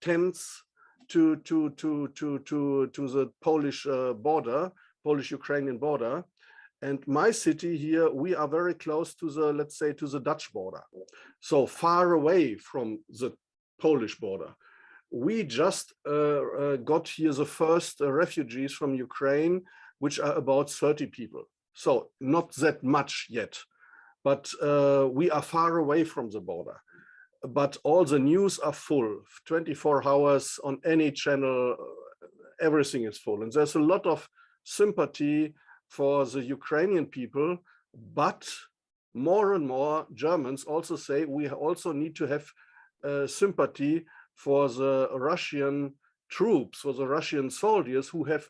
tents to the Polish border, Polish-Ukrainian border. And my city here, we are very close to the, let's say, to the Dutch border. So far away from the Polish border. We just got here the first refugees from Ukraine, which are about 30 people. So not that much yet, but we are far away from the border. But all the news are full, 24 hours on any channel, everything is full. And there's a lot of sympathy for the Ukrainian people, but more and more Germans also say we also need to have sympathy for the Russian troops, for the Russian soldiers who have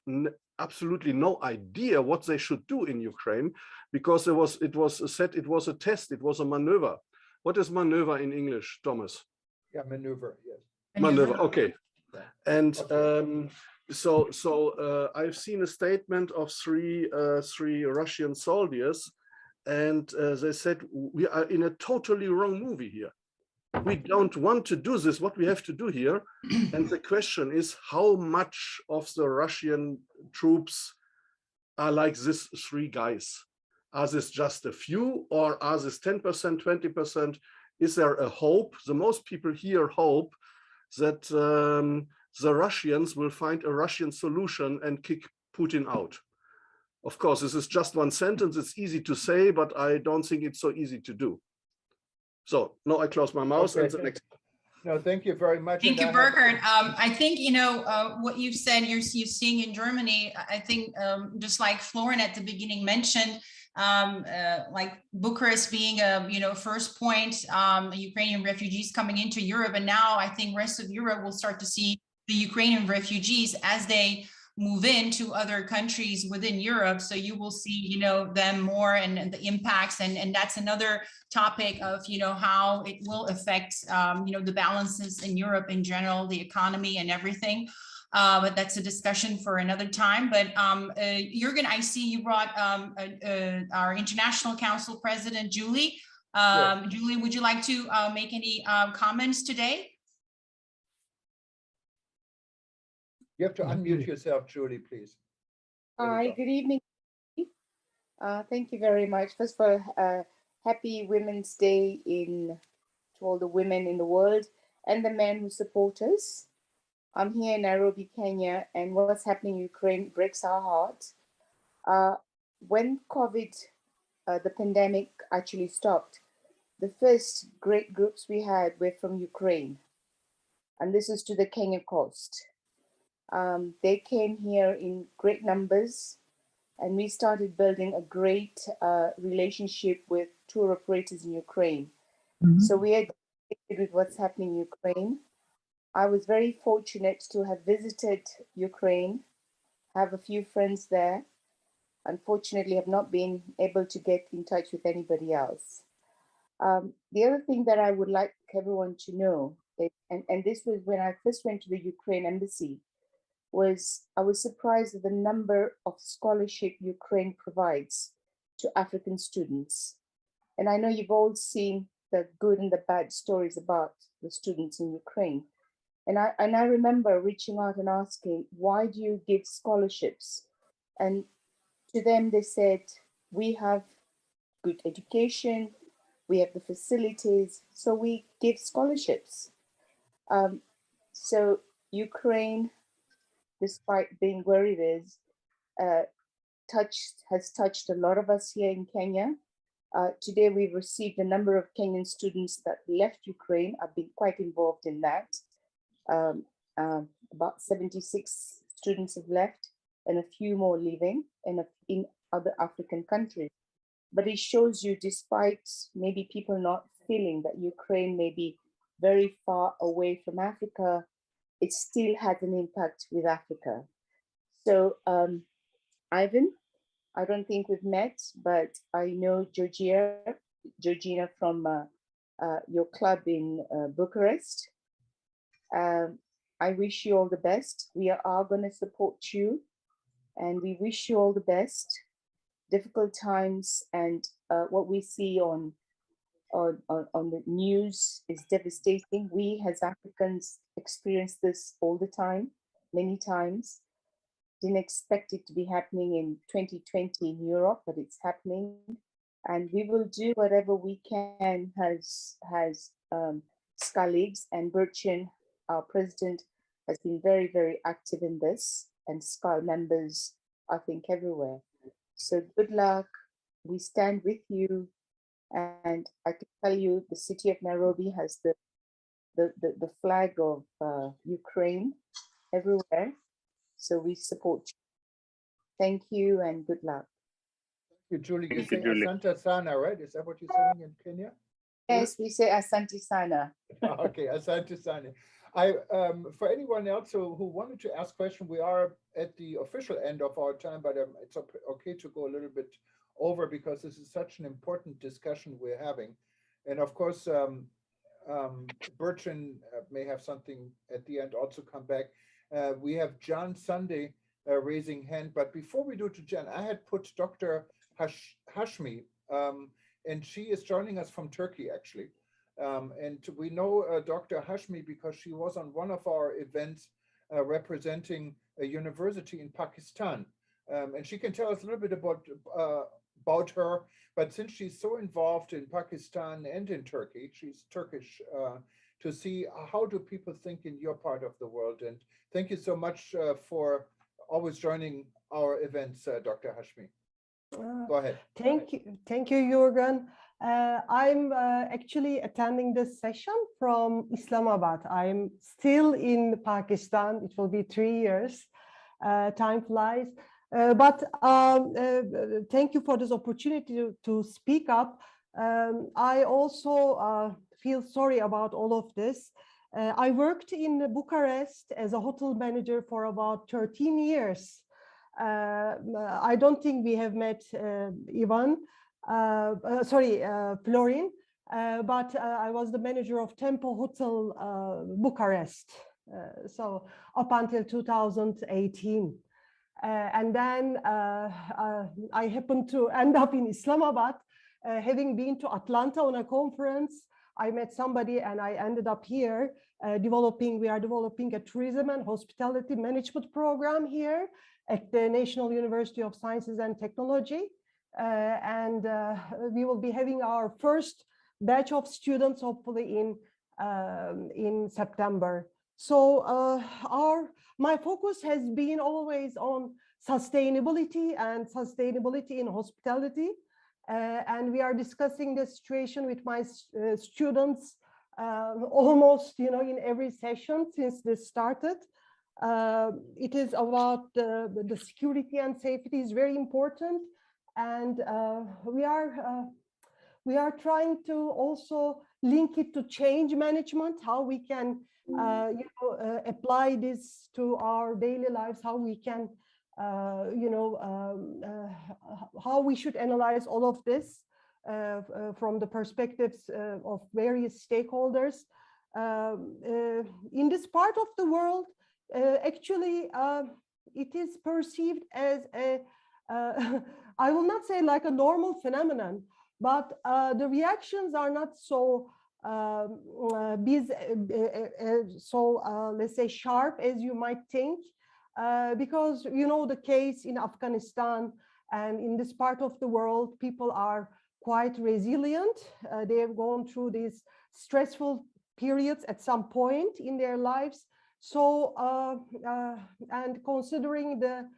absolutely no idea what they should do in Ukraine, because it was said it was a test, it was a maneuver. What is maneuver in English, Thomas? Yeah, maneuver, yes. Maneuver, okay. Yeah. And Okay. I've seen a statement of three Russian soldiers, and they said, we are in a totally wrong movie here. We don't want to do this, what we have to do here. And the question is, how much of the Russian troops are like these 3 guys? Are this just a few, or are this 10%, 20%? Is there a hope? The most people here hope that the Russians will find a Russian solution and kick Putin out. Of course, this is just one sentence. It's easy to say, but I don't think it's so easy to do. So now I close my mouth. Okay. And the next. No, thank you very much. Thank you, Burcin. I think, you know, what you've said, you're seeing in Germany, I think just like Florin at the beginning mentioned, like Bucharest being a, you know, first point, Ukrainian refugees coming into Europe. And now I think rest of Europe will start to see the Ukrainian refugees as they move into other countries within Europe. So you will see, you know, them more and the impacts. And that's another topic of, you know, how it will affect, you know, the balances in Europe in general, the economy and everything. But that's a discussion for another time. But Juergen, I see you brought our International Council President, Julie. Yes. Julie, would you like to make any comments today? You have to unmute yourself, Julie, please. Hi, good evening. Thank you very much. First of all, happy Women's Day to all the women in the world and the men who support us. I'm here in Nairobi, Kenya, and what's happening in Ukraine breaks our heart. When COVID, the pandemic actually stopped, the first great groups we had were from Ukraine, and this is to the Kenya coast. They came here in great numbers, and we started building a great relationship with tour operators in Ukraine. Mm-hmm. So we are connected with what's happening in Ukraine. I was very fortunate to have visited Ukraine, have a few friends there. Unfortunately, have not been able to get in touch with anybody else. The other thing that I would like everyone to know, and this was when I first went to the Ukraine embassy, I was surprised at the number of scholarship Ukraine provides to African students. And I know you've all seen the good and the bad stories about the students in Ukraine. And I remember reaching out and asking, why do you give scholarships? And to them, they said, we have good education, we have the facilities, so we give scholarships. So Ukraine, despite being where it is, has touched a lot of us here in Kenya. Today, we've received a number of Kenyan students that left Ukraine. I've been quite involved in that. About 76 students have left. and a few more living in other African countries. But it shows you, despite maybe people not feeling that Ukraine may be very far away from Africa, it still has an impact with Africa. So Ivan, I don't think we've met, but I know Georgina from your club in Bucharest. I wish you all the best. We are going to support you, and we wish you all the best. Difficult times, and what we see on the news is devastating. We as Africans experience this all the time, many times. Didn't expect it to be happening in 2020 in Europe, but it's happening. And we will do whatever we can as SKAL, and Burcin, our president, has been very, very active in this, and SKAL members, I think, everywhere. So good luck. We stand with you. And I can tell you the city of Nairobi has the flag of Ukraine everywhere. So we support you. Thank you and good luck. Thank you, Julie. You Thank you, say Julie. Asante Sana, right? Is that what you're saying in Kenya? Yes, we say Asante Sana. Okay, Asante Sana. For anyone else who wanted to ask questions, we are at the official end of our time, but it's okay to go a little bit over because this is such an important discussion we're having. And of course, Burcin may have something at the end also come back. We have John Sunday raising hand, but before we do to John, I had put Dr. Hashmi, and she is joining us from Turkey actually. And we know Dr. Hashmi because she was on one of our events representing a university in Pakistan. And she can tell us a little bit about her, but since she's so involved in Pakistan and in Turkey, she's Turkish, to see how do people think in your part of the world. And thank you so much for always joining our events, Dr. Hashmi. Go ahead. Thank you, Juergen. I'm actually attending this session from Islamabad. I'm still in Pakistan. It will be 3 years. Time flies. But thank you for this opportunity to speak up. I also feel sorry about all of this. I worked in Bucharest as a hotel manager for about 13 years. I don't think we have met Florin, but I was the manager of Tempo Hotel Bucharest, so up until 2018. And then I happened to end up in Islamabad, having been to Atlanta on a conference. I met somebody and I ended up here we are developing a tourism and hospitality management program here at the National University of Sciences and Technology. And we will be having our first batch of students hopefully in September. So my focus has been always on sustainability and sustainability in hospitality. And we are discussing the situation with my students almost, in every session since this started. It is about the security and safety is very important. And we are trying to also link it to change management, how we can apply this to our daily lives, how we can how we should analyze all of this from the perspectives of various stakeholders. In this part of the world, actually, it is perceived as a, I will not say like a normal phenomenon, but the reactions are not so let's say sharp as you might think. Because the case in Afghanistan and in this part of the world, people are quite resilient. They have gone through these stressful periods at some point in their lives. So, and considering the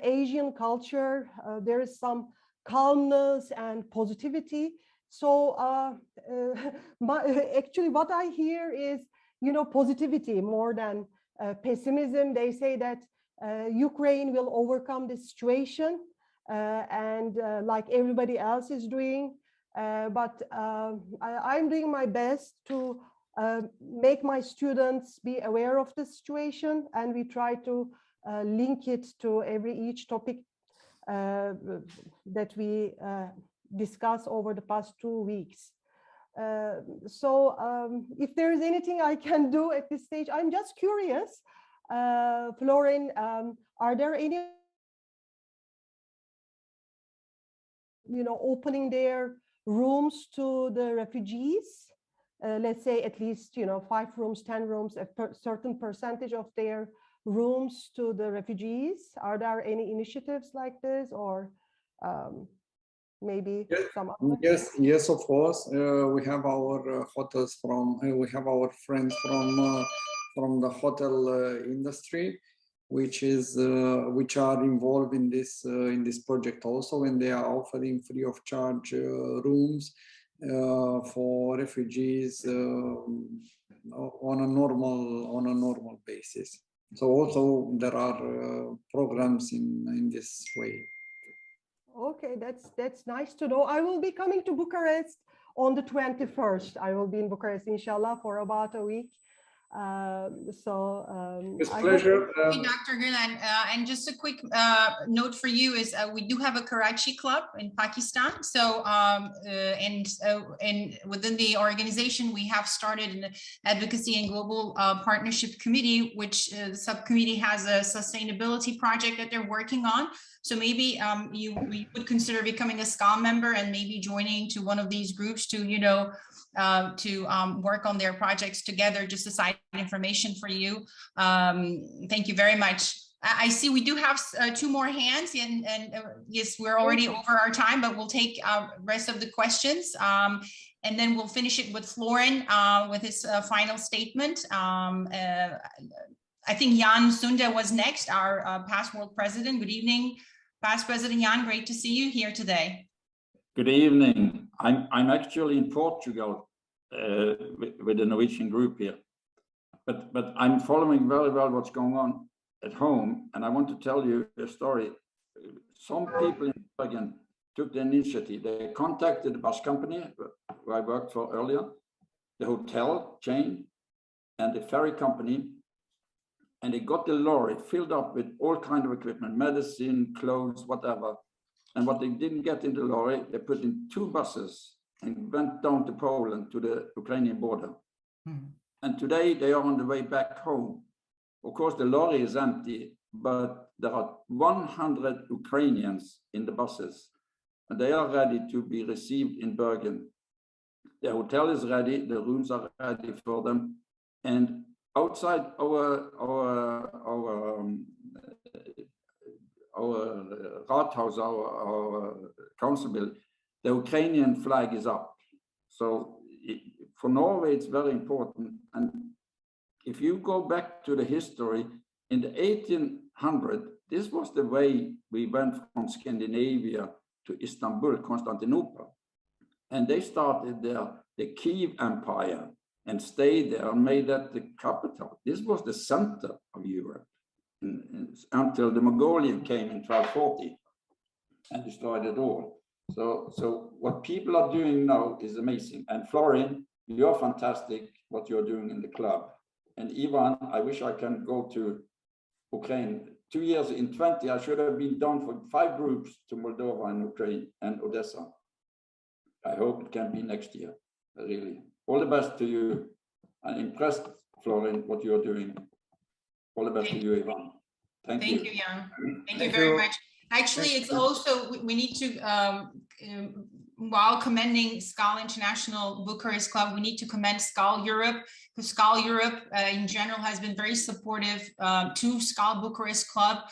Asian culture, there is some calmness and positivity. So actually what I hear is, positivity more than pessimism. They say that Ukraine will overcome this situation and like everybody else is doing. But I'm doing my best to make my students be aware of the situation, and we try to link it to each topic that we discuss over the past 2 weeks. So if there is anything I can do at this stage, I'm just curious, Florin, are there any, opening their rooms to the refugees? Let's say at least, 5 rooms, 10 rooms, a certain percentage of their rooms to the refugees. Are there any initiatives like this, or maybe some other? Yes, of course. We have our hotels we have our friends from the hotel industry, which are involved in this project also, and they are offering free of charge rooms for refugees on a normal basis. So also there are programs in this way. Okay, that's nice to know. I will be coming to Bucharest on the 21st. I will be in Bucharest, inshallah, for about a week. It's a pleasure. Dr. Gurlan, and just a quick note for you is we do have a Karachi club in Pakistan. So and within the organization, we have started an advocacy and global partnership committee, which the subcommittee has a sustainability project that they're working on. So maybe you would consider becoming a SKAL member and maybe joining to one of these groups to, work on their projects together, just a side information for you. Thank you very much. I see we do have 2 more hands, and yes, we're already over our time, but we'll take rest of the questions. And then we'll finish it with Florin with his final statement. I think Jan Sunda was next, our past world president. Good evening, past President Jan. Great to see you here today. Good evening. I'm actually in Portugal with the Norwegian group here, but I'm following very well what's going on at home, and I want to tell you a story. Some people in Juergen took the initiative. They contacted the bus company who I worked for earlier, the hotel chain, and the ferry company. And they got the lorry filled up with all kinds of equipment, medicine, clothes, whatever. And what they didn't get in the lorry, they put in 2 buses and went down to Poland, to the Ukrainian border. And today they are on the way back home. Of course, the lorry is empty, but there are 100 Ukrainians in the buses, and they are ready to be received in Burcin. The hotel is ready, the rooms are ready for them, and outside our Rathaus, our council building, the Ukrainian flag is up. So for Norway, it's very important. And if you go back to the history, in the 1800s, this was the way we went from Scandinavia to Istanbul, Constantinople. And they started there, the Kiev Empire, and stayed there and made that the capital. This was the center of Europe until the Mongolian came in 1240 and destroyed it all. So what people are doing now is amazing. And Florin, you're fantastic what you're doing in the club. And Ivan, I wish I can go to Ukraine. 2 years in 20, I should have been done for 5 groups to Moldova and Ukraine and Odessa. I hope it can be next year, really. All the best to you. I'm impressed, Florin, what you're doing. All the best to you, Ivan. Thank you. Thank you, Jan. Thank you very much. Actually, it's also, we need to, while commending SKAL International Bucharest Club, we need to commend SKAL Europe, because SKAL Europe in general has been very supportive to SKAL Bucharest Club,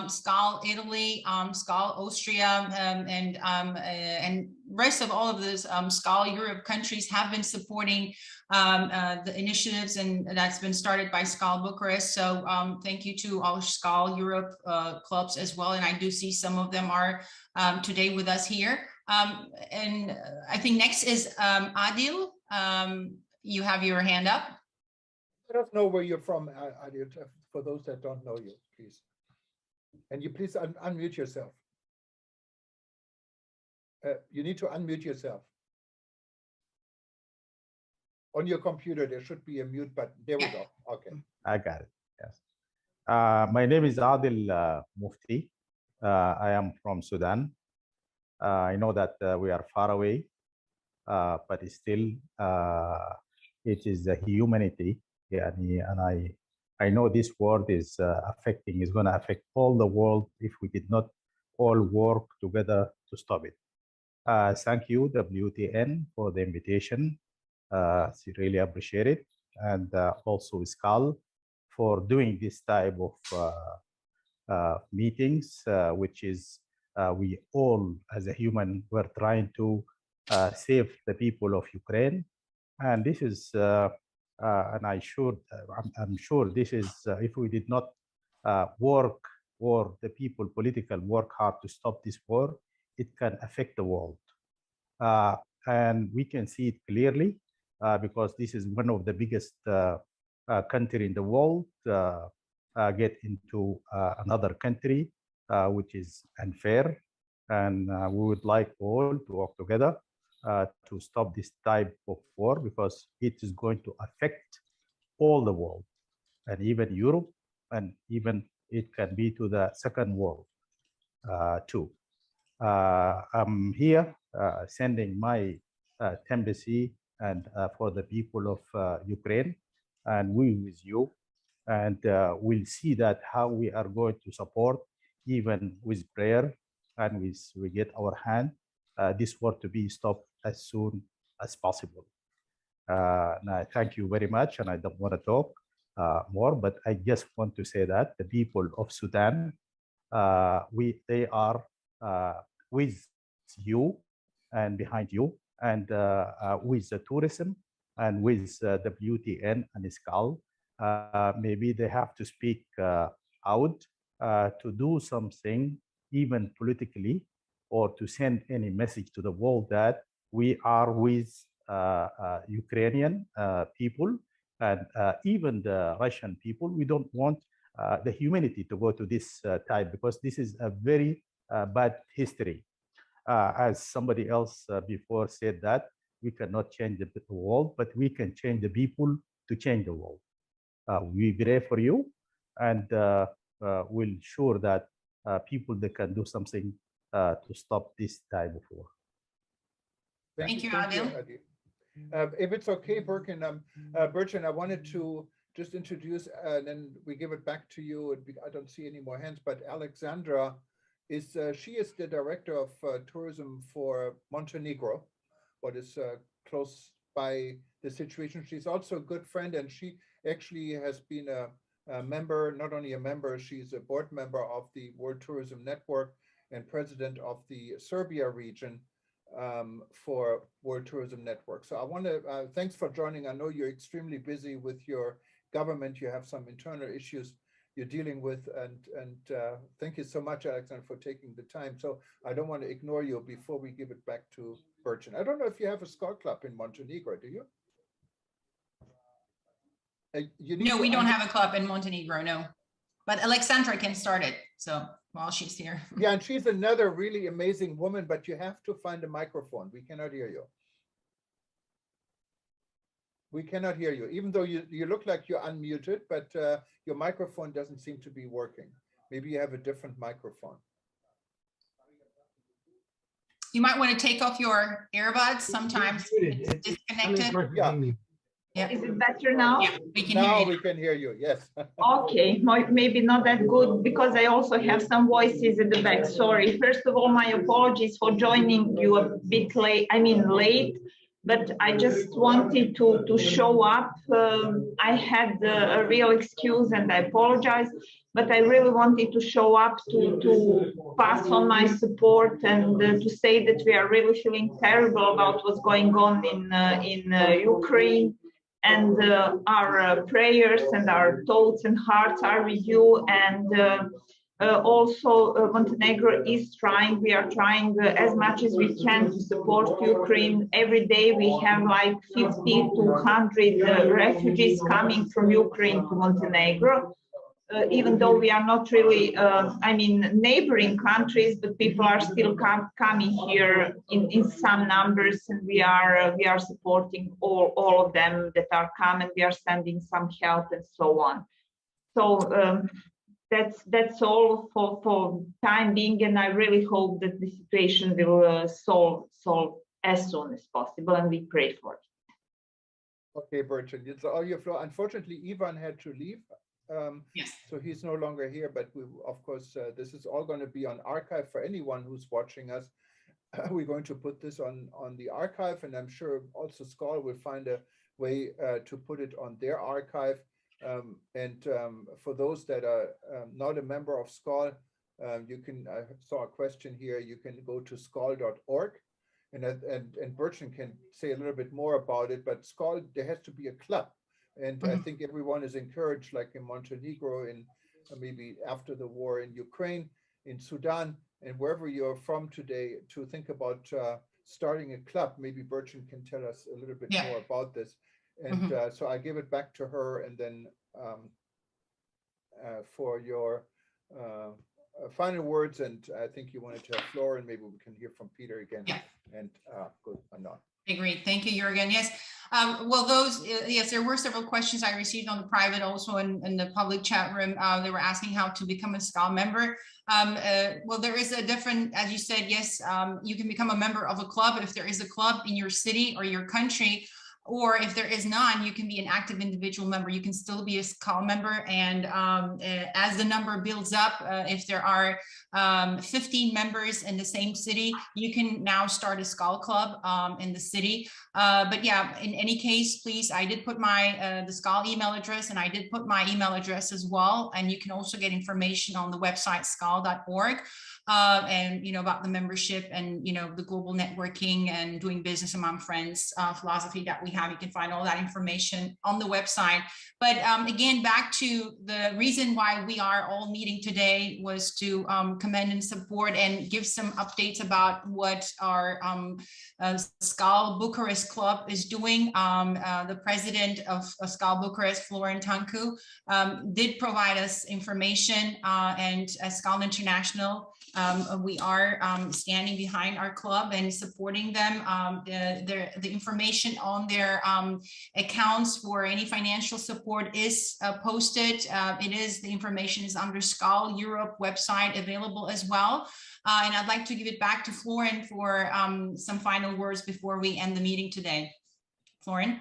SKAL Italy, SKAL Austria, and rest of all of those SKAL Europe countries have been supporting the initiatives, and that's been started by SKAL Bucharest. So thank you to all SKAL Europe clubs as well. And I do see some of them are today with us here. And I think next is Adil. You have your hand up. Let us know where you're from, Adil, for those that don't know you, please. And you please unmute yourself. You need to unmute yourself. On your computer, there should be a mute button. There we go. Okay. I got it. Yes. My name is Adil Mufti. I am from Sudan. I know that we are far away, but still, it is the humanity. Yeah, and I know this world is going to affect all the world if we did not all work together to stop it. Thank you, WTN, for the invitation. Really appreciate it. And also SKAL for doing this type of meetings, which is we all as a human, we're trying to save the people of Ukraine. And this is, and I'm sure this is, if we did not work, or the people political work hard to stop this war, it can affect the world. And we can see it clearly because this is one of the biggest country in the world get into another country, which is unfair. And we would like all to work together to stop this type of war because it is going to affect all the world and even Europe, and even it can be to the second world too. I'm here sending my sympathy and for the people of Ukraine, and we with you, and we'll see that how we are going to support, even with prayer, and we get our hand this war to be stopped as soon as possible. Now, thank you very much, and I don't want to talk more, but I just want to say that the people of Sudan, they are with you and behind you, and with the tourism and with the WTN and SKAL. Maybe they have to speak out to do something, even politically, or to send any message to the world that we are with Ukrainian people and even the Russian people. We don't want the humanity to go to this type, because this is a very bad history. As somebody else before said, that we cannot change the world, but we can change the people to change the world. We pray for you, and we'll sure that people they can do something to stop this type of war. Thank you, Adil. If it's okay, Burcin, I wanted to just introduce, and then we give it back to you. I don't see any more hands, but Alexandra is she is the director of tourism for Montenegro, what is close by the situation. She's also a good friend, and she actually has been a member, not only a member, she's a board member of the World Tourism Network and president of the Serbia region for World Tourism Network. So I want to thanks for joining. I know you're extremely busy with your government. You have some internal issues you're dealing with, and thank you so much, Alexander, for taking the time. So I don't want to ignore you before we give it back to Burcin. I don't know if you have a SKAL club in Montenegro, do you? No, we don't have a club in Montenegro, no. But Alexandra can start it, so while she's here. Yeah, and she's another really amazing woman, but you have to find a microphone. We cannot hear you. We cannot hear you, even though you look like you're unmuted, but your microphone doesn't seem to be working. Maybe you have a different microphone. You might want to take off your earbuds. Sometimes it's disconnected. Yeah. Is it better now? Yeah, we can now hear you. We can hear you, yes. Okay, maybe not that good because I also have some voices in the back. Sorry. First of all, my apologies for joining you a bit late. I mean late, but I just wanted to show up. I had a real excuse and I apologize, but I really wanted to show up to pass on my support and to say that we are really feeling terrible about what's going on in Ukraine. And our prayers and our thoughts and hearts are with you. And also Montenegro is trying, we are trying as much as we can to support Ukraine. Every day we have like 50 to 100 refugees coming from Ukraine to Montenegro. even though we are not really, I mean, neighboring countries, but people are still coming here in some numbers, and we are supporting all of them that are coming. We are sending some help and so on. So that's all for time being, and I really hope that the situation will solve as soon as possible, and we pray for it. Okay, Burcin, it's all your floor. Unfortunately, Ivan had to leave. Yes. So he's no longer here, but we, of course, this is all going to be on archive for anyone who's watching us. We're going to put this on the archive, and I'm sure also SKAL will find a way to put it on their archive. For those that are not a member of SKAL, you can, I saw a question here, you can go to skal.org, and Burcin can say a little bit more about it, but SKAL, there has to be a club. And I think everyone is encouraged, like in Montenegro, in maybe after the war in Ukraine, in Sudan, and wherever you're from today, to think about starting a club. Maybe Burcin can tell us a little bit more about this. And so I give it back to her, and then for your final words, and I think you wanted to have Flora, and maybe we can hear from Peter again. And good, Anna. Great, thank you, Juergen. Yes, well, yes, there were several questions I received on the private, also in the public chat room. They were asking how to become a SKAL member. Well, there is a different, as you said, yes, you can become a member of a club if there is a club in your city or your country. Or if there is none, you can be an active individual member. You can still be a SKAL member. And as the number builds up, if there are 15 members in the same city, you can now start a SKAL club in the city. But yeah, in any case, please, I did put my the SKAL email address, and I did put my email address as well. And you can also get information on the website skal.org. And about the membership and the global networking and doing business among friends philosophy that we have. You can find all that information on the website. But again, back to the reason why we are all meeting today was to commend and support and give some updates about what our SKAL Bucharest club is doing. The president of SKAL Bucharest, Tancu, did provide us information, and SKAL International, we are standing behind our club and supporting them. The information on their accounts for any financial support is posted. The information is under SKAL Europe website available as well. And I'd like to give it back to Florin for some final words before we end the meeting today. Florin.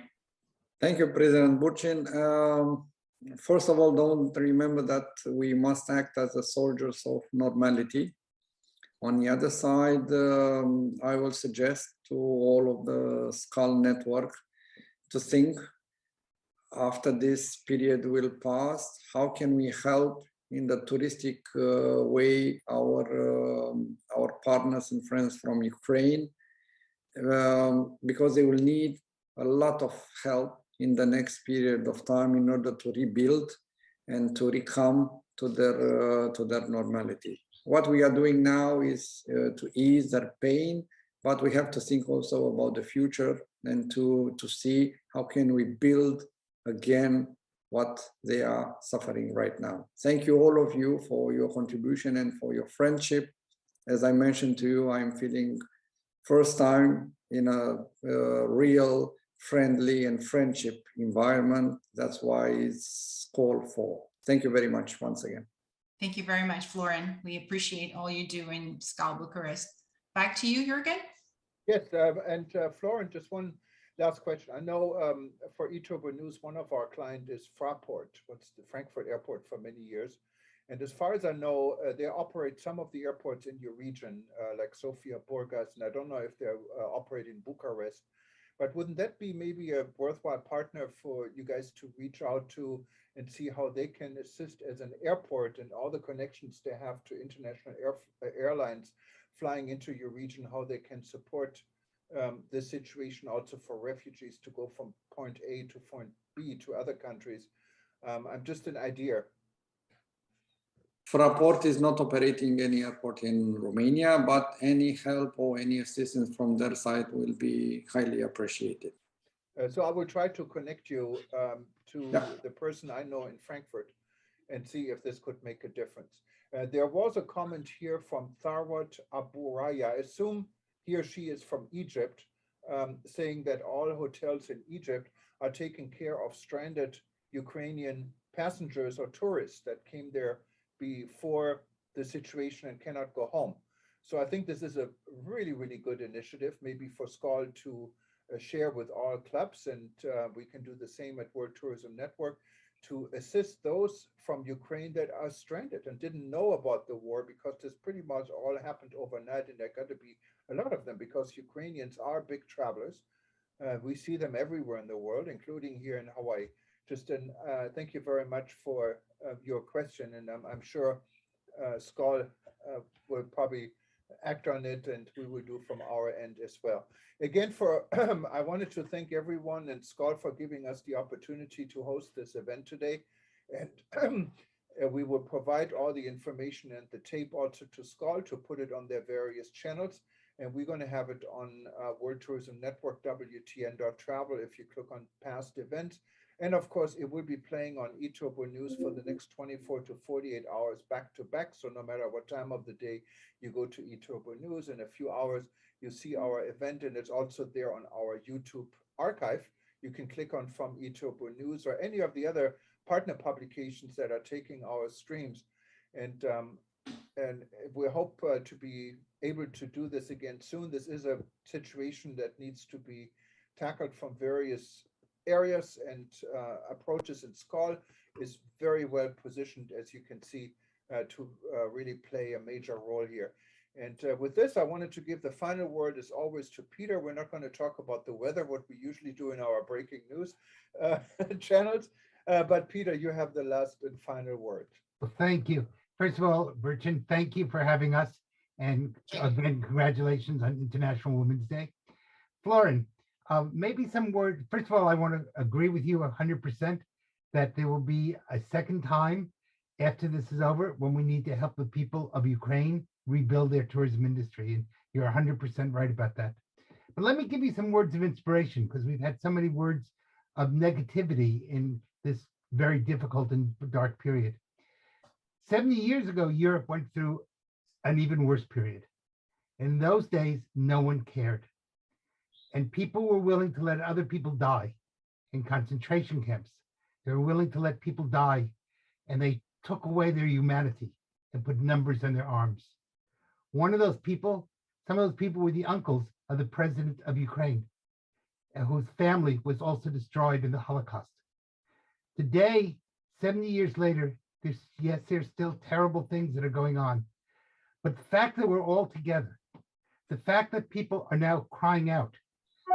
Thank you, President Burcin. First of all, don't remember that we must act as the soldiers of normality. On the other side, I will suggest to all of the SKAL network to think, after this period will pass, how can we help in the touristic way our partners and friends from Ukraine, because they will need a lot of help in the next period of time in order to rebuild and to recome to their normality. What we are doing now is to ease their pain, but we have to think also about the future and to see how can we build again what they are suffering right now. Thank you, all of you, for your contribution and for your friendship. As I mentioned to you, I'm feeling first time in a real friendly and friendship environment. That's why it's called for. Thank you very much once again. Thank you very much, Florin. We appreciate all you do in SKAL Bucharest. Back to you, Juergen. Yes, and Florin, just one last question. I know for eTurbo News, one of our clients is Fraport, what's the Frankfurt Airport for many years. And as far as I know, they operate some of the airports in your region, like Sofia, Burgas, and I don't know if they're operating Bucharest. But wouldn't that be maybe a worthwhile partner for you guys to reach out to and see how they can assist as an airport and all the connections they have to international airlines flying into your region, how they can support this situation also for refugees to go from point A to point B to other countries? I'm just an idea. Fraport is not operating any airport in Romania, but any help or any assistance from their side will be highly appreciated. So I will try to connect you to the person I know in Frankfurt, and see if this could make a difference. There was a comment here from Tharwat Aburaya. I assume he or she is from Egypt, saying that all hotels in Egypt are taking care of stranded Ukrainian passengers or tourists that came there before the situation and cannot go home. So I think this is a really, really good initiative, maybe for SKAL to share with all clubs, and we can do the same at World Tourism Network to assist those from Ukraine that are stranded and didn't know about the war, because this pretty much all happened overnight, and there got to be a lot of them because Ukrainians are big travelers. We see them everywhere in the world, including here in Hawaii. Justin, thank you very much for your question, and I'm sure SKAL will probably act on it, and we will do from our end as well. Again, I wanted to thank everyone and SKAL for giving us the opportunity to host this event today, and we will provide all the information and the tape also to SKAL to put it on their various channels, and we're going to have it on World Tourism Network, WTN.travel, if you click on past events. And of course, it will be playing on eTurbo News for the next 24 to 48 hours back to back. So no matter what time of the day you go to eTurbo News, in a few hours, you see our event, and it's also there on our YouTube archive. You can click on from eTurbo News or any of the other partner publications that are taking our streams. And we hope to be able to do this again soon. This is a situation that needs to be tackled from various areas and approaches, and SKAL is very well positioned, as you can see, to really play a major role here. And with this, I wanted to give the final word, as always, to Peter. We're not going to talk about the weather, what we usually do in our breaking news channels, but Peter, you have the last and final word. Well, thank you. First of all, Burcin, thank you for having us, and again, congratulations on International Women's Day. Florin, maybe some words. First of all, I want to agree with you 100% that there will be a second time after this is over when we need to help the people of Ukraine rebuild their tourism industry. And you're 100% right about that. But let me give you some words of inspiration, because we've had so many words of negativity in this very difficult and dark period. 70 years ago, Europe went through an even worse period. In those days, no one cared. And people were willing to let other people die in concentration camps. They were willing to let people die, and they took away their humanity and put numbers on their arms. One of those people, some of those people were the uncles of the president of Ukraine, whose family was also destroyed in the Holocaust. Today, 70 years later, there's still terrible things that are going on. But the fact that we're all together, the fact that people are now crying out,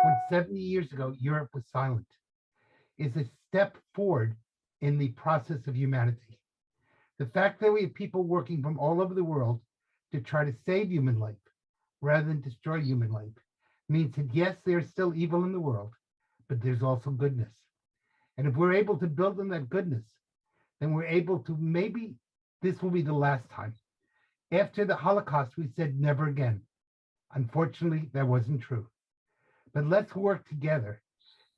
when 70 years ago, Europe was silent, is a step forward in the process of humanity. The fact that we have people working from all over the world to try to save human life rather than destroy human life means that, yes, there's still evil in the world, but there's also goodness. And if we're able to build on that goodness, then we're able to, maybe this will be the last time. After the Holocaust, we said never again. Unfortunately, that wasn't true. But let's work together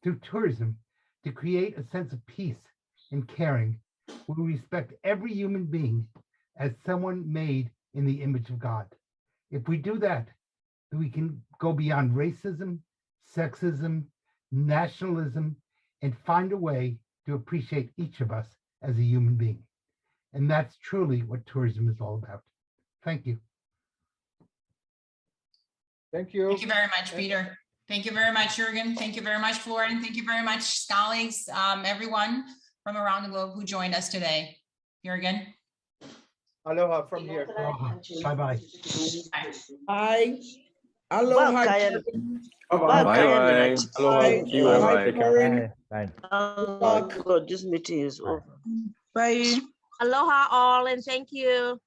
through tourism to create a sense of peace and caring, where we respect every human being as someone made in the image of God. If we do that, then we can go beyond racism, sexism, nationalism, and find a way to appreciate each of us as a human being. And that's truly what tourism is all about. Thank you. Thank you. Thank you very much, Peter. Thank you very much, Juergen. Thank you very much, Florin. Thank you very much, colleagues, everyone from around the globe who joined us today. Juergen. Aloha from here. Bye-bye. Bye. Aloha. Bye-bye. Bye. Aloha. Thank you. Bye. Oh, God, this meeting is over. Bye. Aloha all, and thank you.